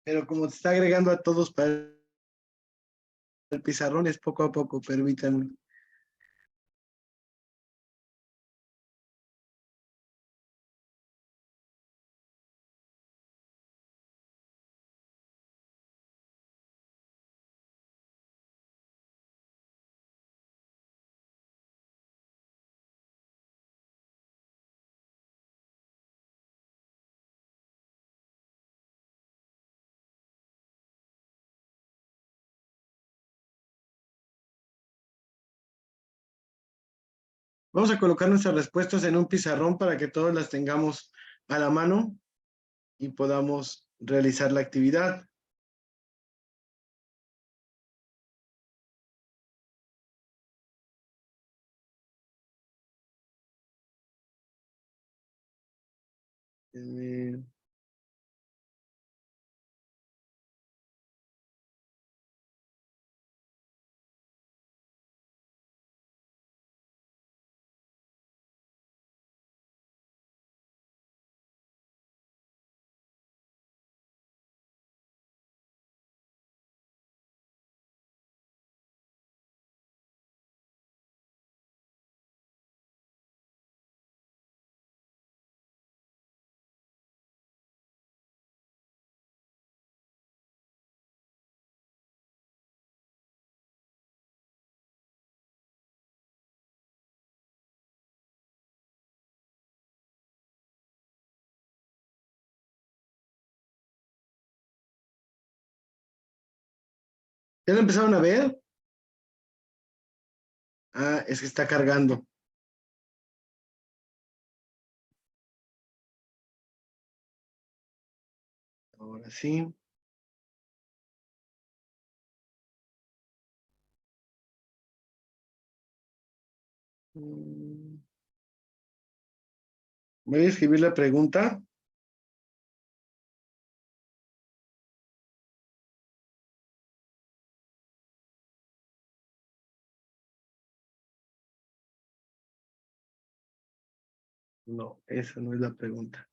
Pero como se está agregando a todos para el pizarrón, es poco a poco, permítanme. Vamos a colocar nuestras respuestas en un pizarrón para que todas las tengamos a la mano y podamos realizar la actividad. Eh, ¿Ya lo empezaron a ver? Ah, es que está cargando. Ahora sí. Voy a escribir la pregunta. No, esa no es la pregunta.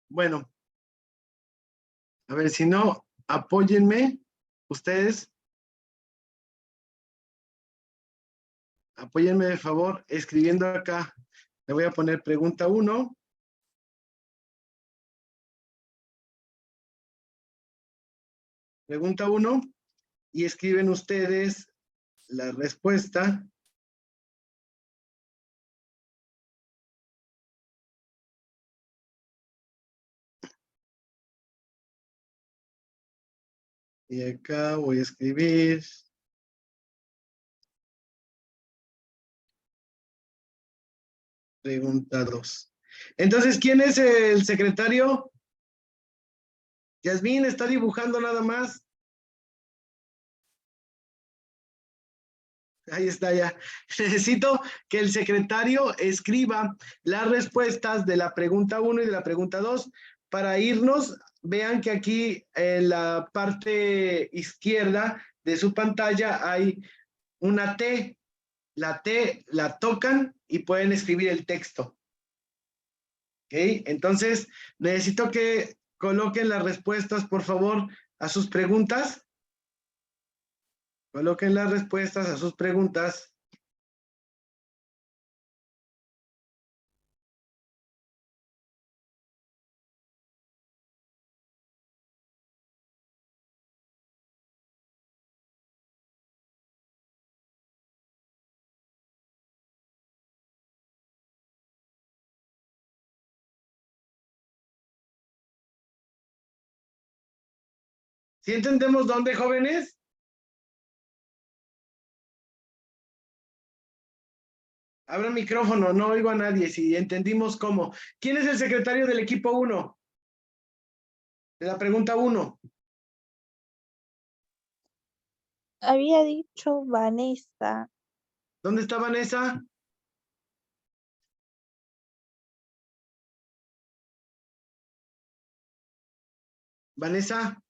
Bueno, a ver, si no, apóyenme ustedes. Apóyenme de favor escribiendo acá. Le voy a poner pregunta 1. Pregunta 1. Y escriben ustedes la respuesta. Y acá voy a escribir. Pregunta 2. Entonces, ¿quién es el secretario? Yasmín está dibujando nada más. Ahí está ya. Necesito que el secretario escriba las respuestas de la pregunta 1 y de la pregunta 2 para irnos. Vean que aquí en la parte izquierda de su pantalla hay una T. La T la tocan y pueden escribir el texto. ¿Ok? Entonces, necesito que coloquen las respuestas, por favor, a sus preguntas. Coloquen las respuestas a sus preguntas. ¿Sí entendemos dónde, jóvenes? Abra micrófono, no oigo a nadie, si entendimos cómo. ¿Quién es el secretario del equipo 1? De la pregunta 1. Había dicho Vanessa. ¿Dónde está Vanessa? Vanessa.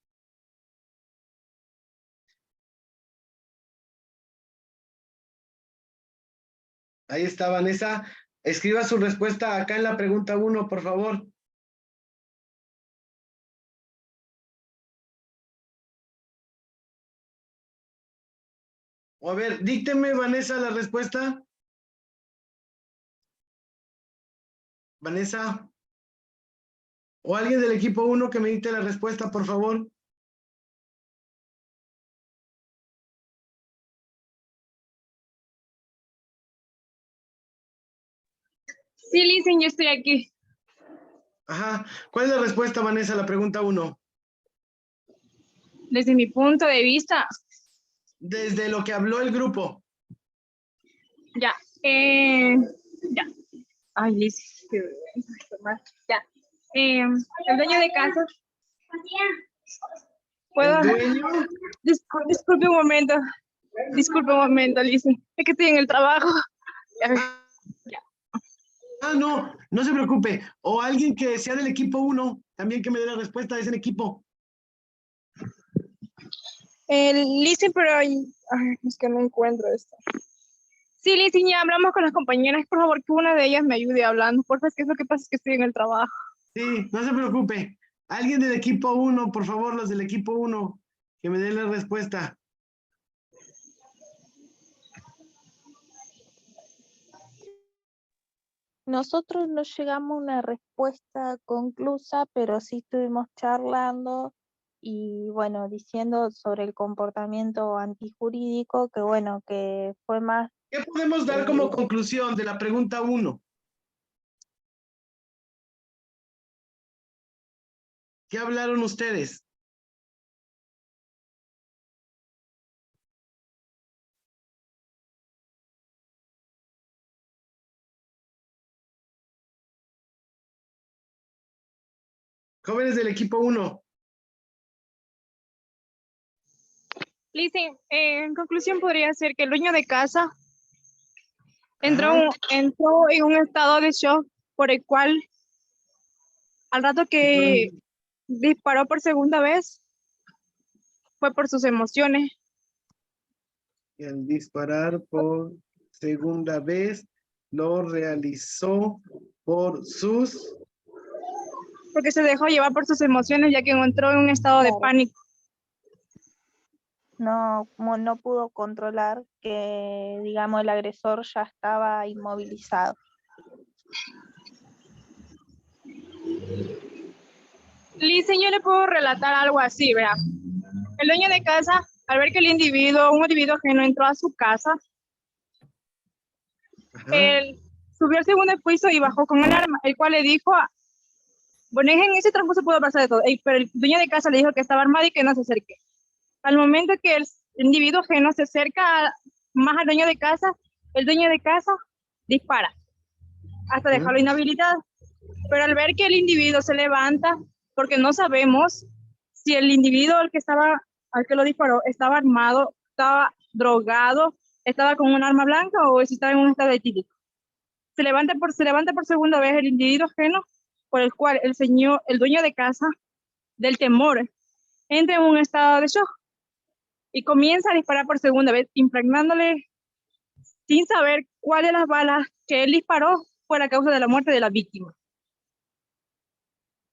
Ahí está Vanessa. Escriba su respuesta acá en la pregunta 1, por favor. O a ver, dícteme, Vanessa, la respuesta. Vanessa. O alguien del equipo 1 que me dicte la respuesta, por favor. Sí, Listen, yo estoy aquí. Ajá. ¿Cuál es la respuesta, Vanessa, a la pregunta 1? Desde mi punto de vista. Desde lo que habló el grupo. Ya. Ya. Ay, Liz. Ya. El dueño de casa. ¿Puedo? ¿El dueño? Disculpe un momento. Disculpe un momento, Liz. Es que estoy en el trabajo. No, no se preocupe. O alguien que sea del equipo 1, también que me dé la respuesta de ese equipo. Lizzy, pero es que no encuentro esto. Sí, Lizzy, ya hablamos con las compañeras. Por favor, que una de ellas me ayude hablando. Por favor, es que lo que pasa es que estoy en el trabajo. Sí, no se preocupe. Alguien del equipo 1, por favor, los del equipo 1, que me den la respuesta. Nosotros no llegamos a una respuesta conclusa, pero sí estuvimos charlando y bueno, diciendo sobre el comportamiento antijurídico, que bueno, que fue más... ¿Qué podemos dar como conclusión de la pregunta 1? ¿Qué hablaron ustedes? Jóvenes del equipo 1. Lizzy, en conclusión podría ser que el dueño de casa entró en un estado de shock por el cual al rato que disparó por segunda vez fue por sus emociones. Y al disparar por segunda vez lo realizó por sus... Porque se dejó llevar por sus emociones ya que entró en un estado de pánico. No, como no pudo controlar que, digamos, el agresor ya estaba inmovilizado. Lizzy, yo le puedo relatar algo así, vea. El dueño de casa, al ver que un individuo que no entró a su casa, él subió al segundo piso y bajó con el arma, el cual le dijo, bueno, en ese transcurso pudo pasar de todo, pero el dueño de casa le dijo que estaba armado y que no se acerque. Al momento que el individuo ajeno se acerca más al dueño de casa, el dueño de casa dispara hasta dejarlo inhabilitado. Pero al ver que el individuo se levanta, porque no sabemos si el individuo al que lo disparó estaba armado, estaba drogado, estaba con un arma blanca o si estaba en un estado etílico. Se levanta por segunda vez el individuo ajeno, por el cual el dueño de casa, del temor, entra en un estado de shock y comienza a disparar por segunda vez, impregnándole sin saber cuál de las balas que él disparó fue la causa de la muerte de la víctima.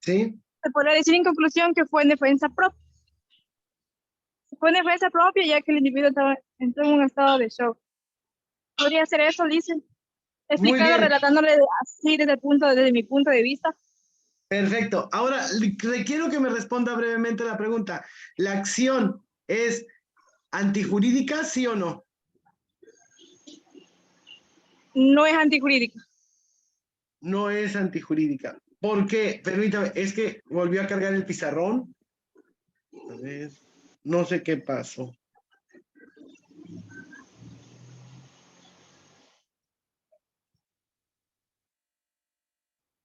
¿Sí? Se podría decir en conclusión que fue en defensa propia. Fue en defensa propia ya que el individuo entró en un estado de shock. Podría ser eso, dicen. Explicando, relatándole así desde mi punto de vista. Perfecto. Ahora, requiero que me responda brevemente la pregunta. ¿La acción es antijurídica, sí o no? No es antijurídica. No es antijurídica. ¿Por qué? Permítame, es que volvió a cargar el pizarrón. A ver, no sé qué pasó.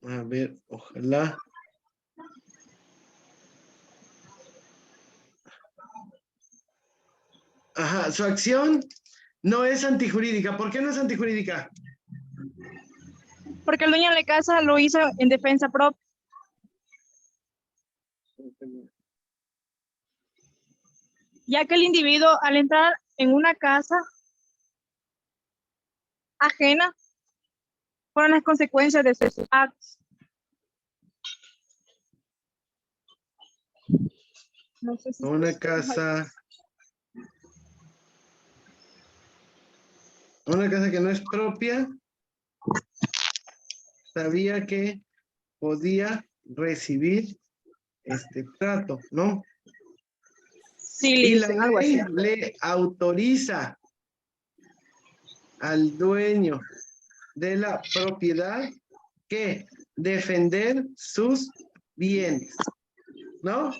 A ver, ojalá. Ajá, su acción no es antijurídica. ¿Por qué no es antijurídica? Porque el dueño de la casa lo hizo en defensa propia. Ya que el individuo al entrar en una casa ajena fueron las consecuencias de sus actos. No sé si una casa que no es propia, sabía que podía recibir este trato, ¿no? Sí, y la ley le autoriza al dueño de la propiedad que defender sus bienes, ¿no?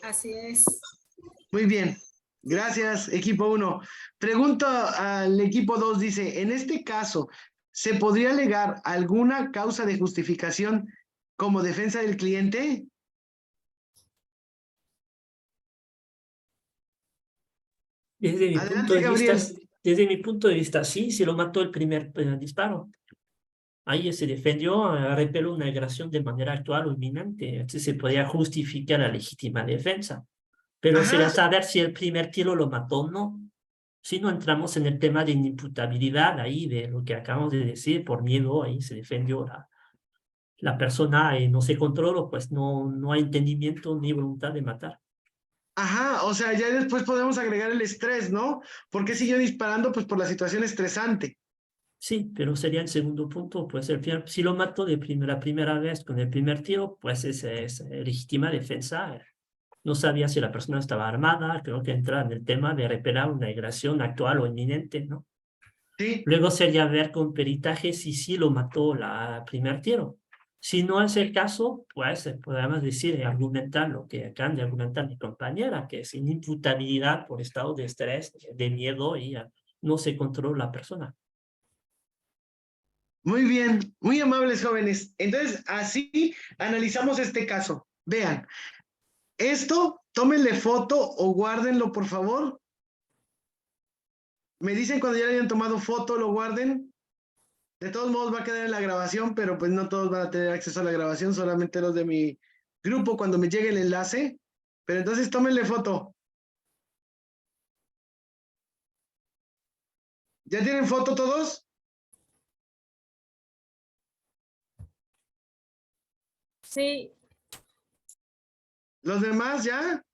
Así es. Muy bien. Gracias, equipo 1. Pregunto al equipo 2, dice, en este caso, ¿se podría alegar alguna causa de justificación como defensa del cliente? Desde mi Adelante, punto de Gabriel. vista, desde mi punto de vista, sí, se lo mató el primer disparo. Ahí se defendió, repeló una agresión de manera actual o inminente. Entonces se podía justificar la legítima defensa. Pero sería saber si el primer tiro lo mató o no. Si no entramos en el tema de inimputabilidad ahí, de lo que acabamos de decir, por miedo, ahí se defendió la persona y no se controló, pues no hay entendimiento ni voluntad de matar. Ajá, o sea, ya después podemos agregar el estrés, ¿no? ¿Por qué siguió disparando? Pues por la situación estresante. Sí, pero sería el segundo punto, pues si lo mató de primera vez con el primer tiro, pues es legítima defensa. No sabía si la persona estaba armada, creo que entra en el tema de repeler una agresión actual o inminente, ¿no? Sí. Luego sería ver con peritaje si sí lo mató la primer tiro. Si no es el caso, pues podemos decir y argumentar lo que acaban de argumentar mi compañera, que es inimputabilidad por estado de estrés, de miedo y no se controla la persona. Muy bien, muy amables jóvenes. Entonces, así analizamos este caso. Vean, esto, tómenle foto o guárdenlo, por favor. Me dicen cuando ya le hayan tomado foto, lo guarden. De todos modos va a quedar en la grabación, pero pues no todos van a tener acceso a la grabación, solamente los de mi grupo cuando me llegue el enlace. Pero entonces tómenle foto. ¿Ya tienen foto todos? Sí. ¿Los demás ya?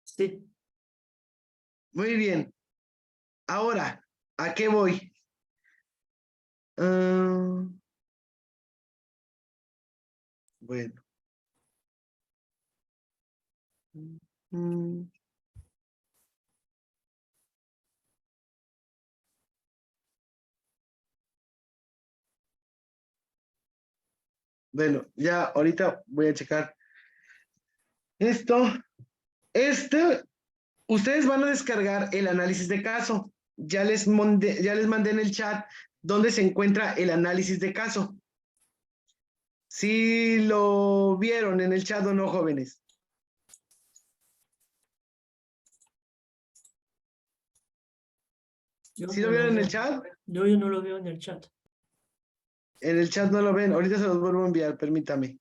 Sí. Muy bien. Ahora, ¿a qué voy? Bueno. Bueno, ya ahorita voy a checar esto. Ustedes van a descargar el análisis de caso. Ya les mandé en el chat donde se encuentra el análisis de caso. ¿Sí lo vieron en el chat o no, jóvenes? ¿Sí lo vieron en el chat? Yo no lo veo en el chat. En el chat no lo ven. Ahorita se los vuelvo a enviar, permítame.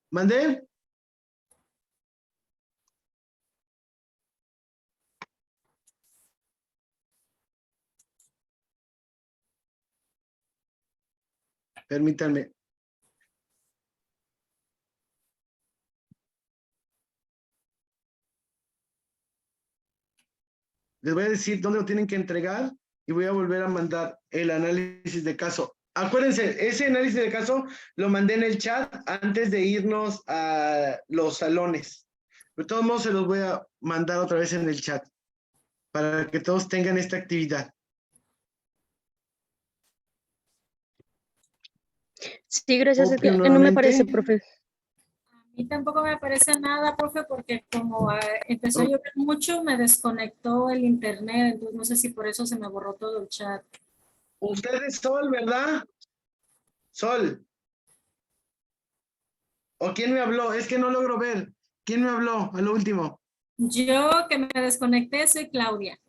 ¿Mandé? Permítanme. Les voy a decir dónde lo tienen que entregar y voy a volver a mandar el análisis de caso. Acuérdense, ese análisis de caso lo mandé en el chat antes de irnos a los salones. De todos modos, se los voy a mandar otra vez en el chat para que todos tengan esta actividad. Sí, gracias. Copio No me nuevamente. parece, profe. A mí tampoco me parece nada, profe, porque como empezó a llover mucho, me desconectó el internet, entonces no sé si por eso se me borró todo el chat. Usted es Sol, ¿verdad? Sol. ¿O quién me habló? Es que no logro ver. ¿Quién me habló a lo último? Yo que me desconecté soy Claudia.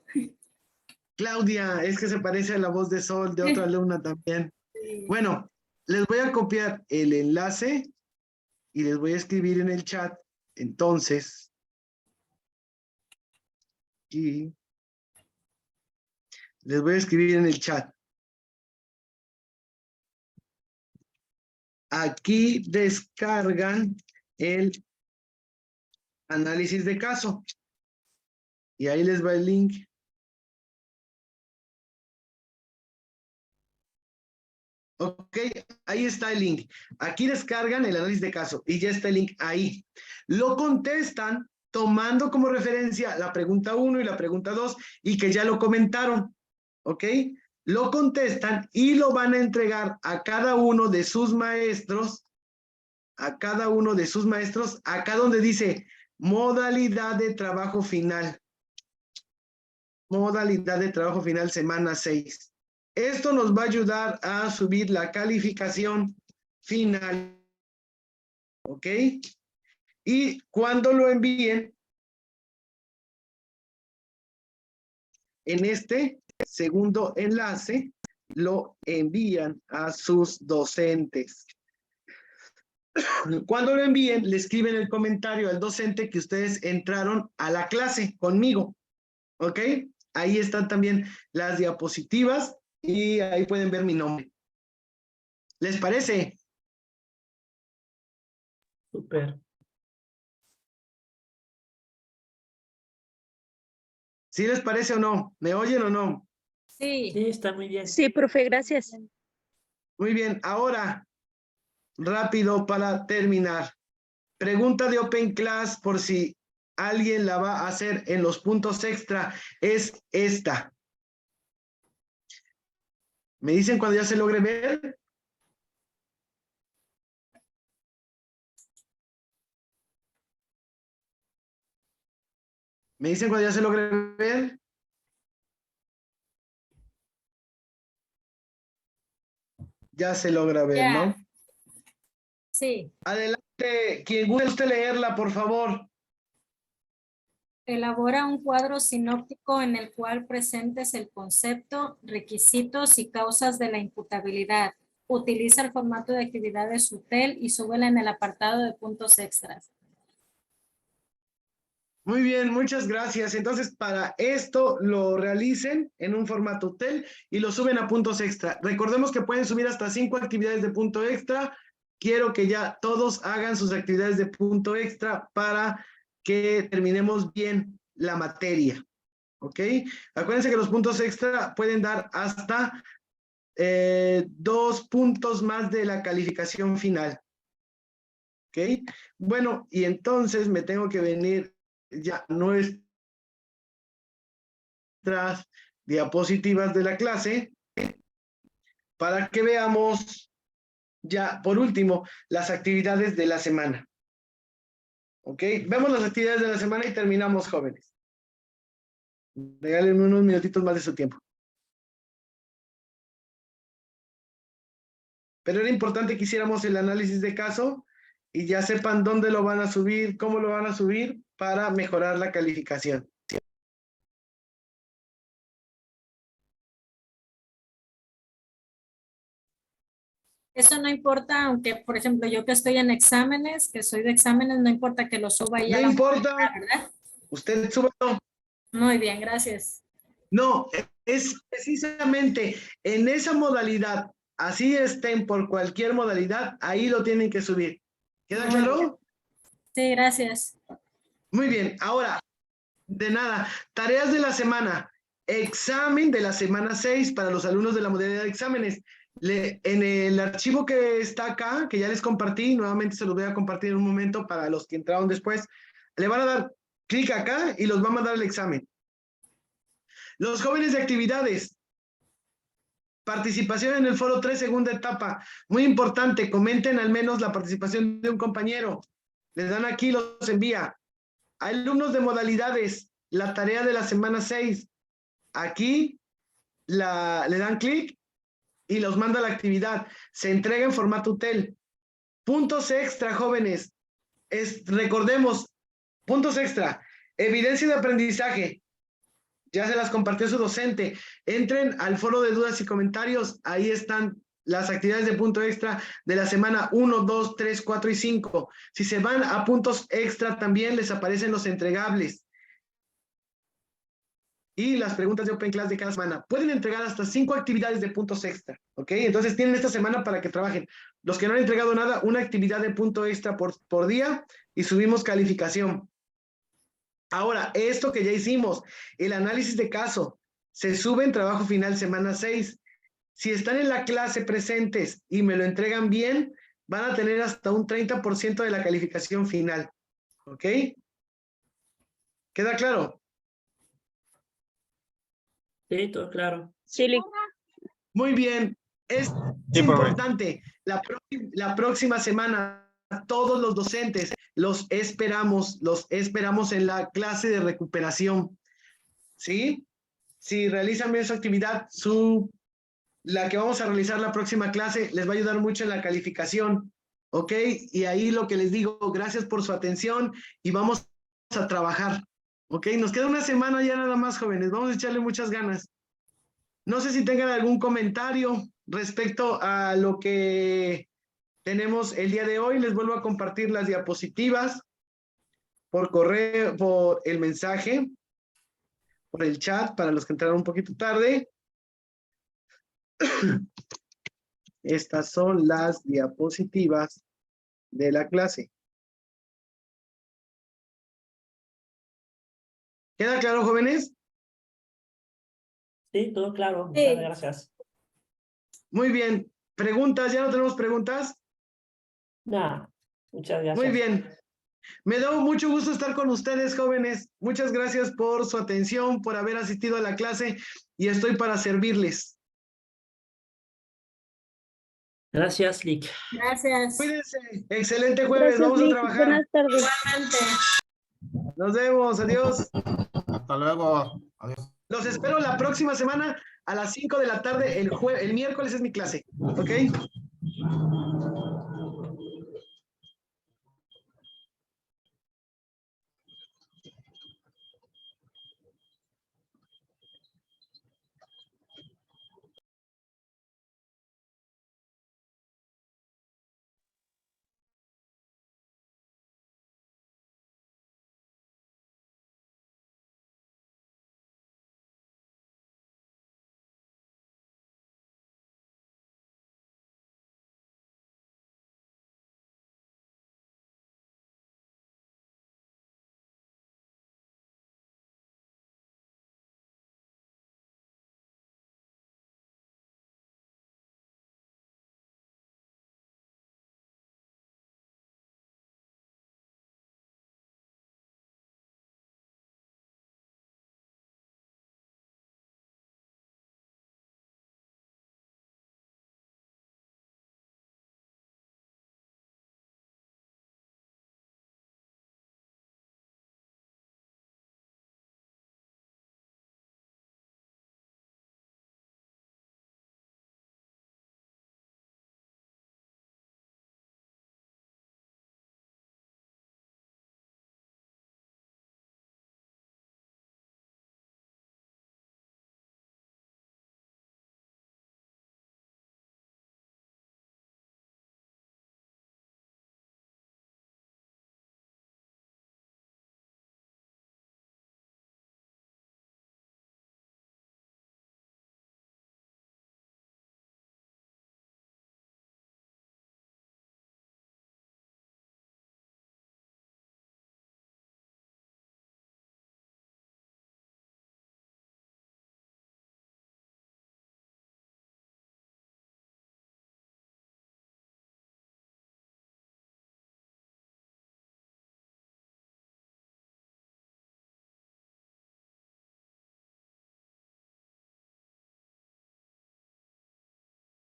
Claudia, es que se parece a la voz de Sol, de otra alumna también. Sí. Bueno, les voy a copiar el enlace y les voy a escribir en el chat. Entonces, aquí, les voy a escribir en el chat. Aquí descargan el análisis de caso. Y ahí les va el link. Ok, ahí está el link. Aquí descargan el análisis de caso y ya está el link ahí. Lo contestan tomando como referencia la pregunta 1 y la pregunta 2 y que ya lo comentaron. ¿Ok? Lo contestan y lo van a entregar a cada uno de sus maestros, acá donde dice modalidad de trabajo final. Modalidad de trabajo final, semana 6. Esto nos va a ayudar a subir la calificación final. ¿Ok? Y cuando lo envíen, en este segundo enlace, lo envían a sus docentes. Cuando lo envíen, le escriben el comentario al docente que ustedes entraron a la clase conmigo. ¿Ok? Ahí están también las diapositivas y ahí pueden ver mi nombre. ¿Les parece? Súper. ¿Sí les parece o no? ¿Me oyen o no? Sí. Sí, está muy bien. Sí, profe, gracias. Muy bien, ahora, rápido para terminar. Pregunta de Open Class por si alguien la va a hacer en los puntos extra, es esta. ¿Me dicen cuando ya se logre ver? ¿Me dicen cuando ya se logre ver? Ya se logra ver, Ya. ¿no? Sí. Adelante, quien guste leerla, por favor. Elabora un cuadro sinóptico en el cual presentes el concepto, requisitos y causas de la imputabilidad. Utiliza el formato de actividades UTEL y súbela en el apartado de puntos extras. Muy bien, muchas gracias. Entonces, para esto lo realicen en un formato UTEL y lo suben a puntos extra. Recordemos que pueden subir hasta 5 actividades de punto extra. Quiero que ya todos hagan sus actividades de punto extra para que terminemos bien la materia. ¿Ok? Acuérdense que los puntos extra pueden dar hasta 2 puntos más de la calificación final. ¿Ok? Bueno, y entonces me tengo que venir ya nuestras diapositivas de la clase para que veamos ya, por último, las actividades de la semana. ¿Ok? Vemos las actividades de la semana y terminamos, jóvenes. Regálenme unos minutitos más de su tiempo. Pero era importante que hiciéramos el análisis de caso y ya sepan dónde lo van a subir, cómo lo van a subir para mejorar la calificación. Eso no importa, aunque, por ejemplo, yo que estoy en exámenes, que soy de exámenes, no importa que lo suba y ya. No importa, ¿verdad? Usted súbalo. Muy bien, gracias. No, es precisamente en esa modalidad, así estén por cualquier modalidad, ahí lo tienen que subir. ¿Queda claro? Sí, gracias. Muy bien, ahora, de nada, tareas de la semana, examen de la semana 6 para los alumnos de la modalidad de exámenes. En el archivo que está acá, que ya les compartí, nuevamente se los voy a compartir en un momento para los que entraron después, le van a dar clic acá y los va a mandar el examen. Los jóvenes de actividades, participación en el foro 3, segunda etapa, muy importante, comenten al menos la participación de un compañero, les dan aquí, los envía. Alumnos de modalidades, la tarea de la semana 6, aquí le dan clic y los manda a la actividad, se entrega en formato UTEL. Puntos extra, jóvenes, recordemos, puntos extra, evidencia de aprendizaje, ya se las compartió su docente. Entren al foro de dudas y comentarios. Ahí están las actividades de punto extra de la semana 1, 2, 3, 4 y 5. Si se van a puntos extra, también les aparecen los entregables. Y las preguntas de Open Class de cada semana. Pueden entregar hasta 5 actividades de puntos extra. ¿Ok? Entonces tienen esta semana para que trabajen. Los que no han entregado nada, una actividad de punto extra por día y subimos calificación. Ahora, esto que ya hicimos, el análisis de caso, se sube en trabajo final semana 6. Si están en la clase presentes y me lo entregan bien, van a tener hasta un 30% de la calificación final. ¿Ok? ¿Queda claro? Sí, todo claro. Sí, muy bien. Es importante. La próxima semana, todos los docentes los esperamos en la clase de recuperación. ¿Sí? Si realizan bien su actividad, la que vamos a realizar la próxima clase les va a ayudar mucho en la calificación. ¿Ok? Y ahí lo que les digo, gracias por su atención y vamos a trabajar. ¿Ok? Nos queda una semana ya nada más, jóvenes. Vamos a echarle muchas ganas. No sé si tengan algún comentario respecto a lo que tenemos el día de hoy. Les vuelvo a compartir las diapositivas por correo, por el mensaje, por el chat, para los que entraron un poquito tarde. Estas son las diapositivas de la clase. ¿Queda claro, jóvenes? Sí, todo claro. Sí. Muchas gracias. Muy bien. ¿Preguntas? ¿Ya no tenemos preguntas? Nada, muchas gracias. Muy bien. Me da mucho gusto estar con ustedes, jóvenes. Muchas gracias por su atención, por haber asistido a la clase y estoy para servirles. Gracias, Lick. Gracias. Cuídense. Excelente jueves. Gracias, Vamos a Lick. trabajar. Buenas tardes. Igualmente. Nos vemos. Adiós. Hasta luego. Adiós. Los espero la próxima semana a las 5 de la tarde. El miércoles es mi clase. ¿Ok?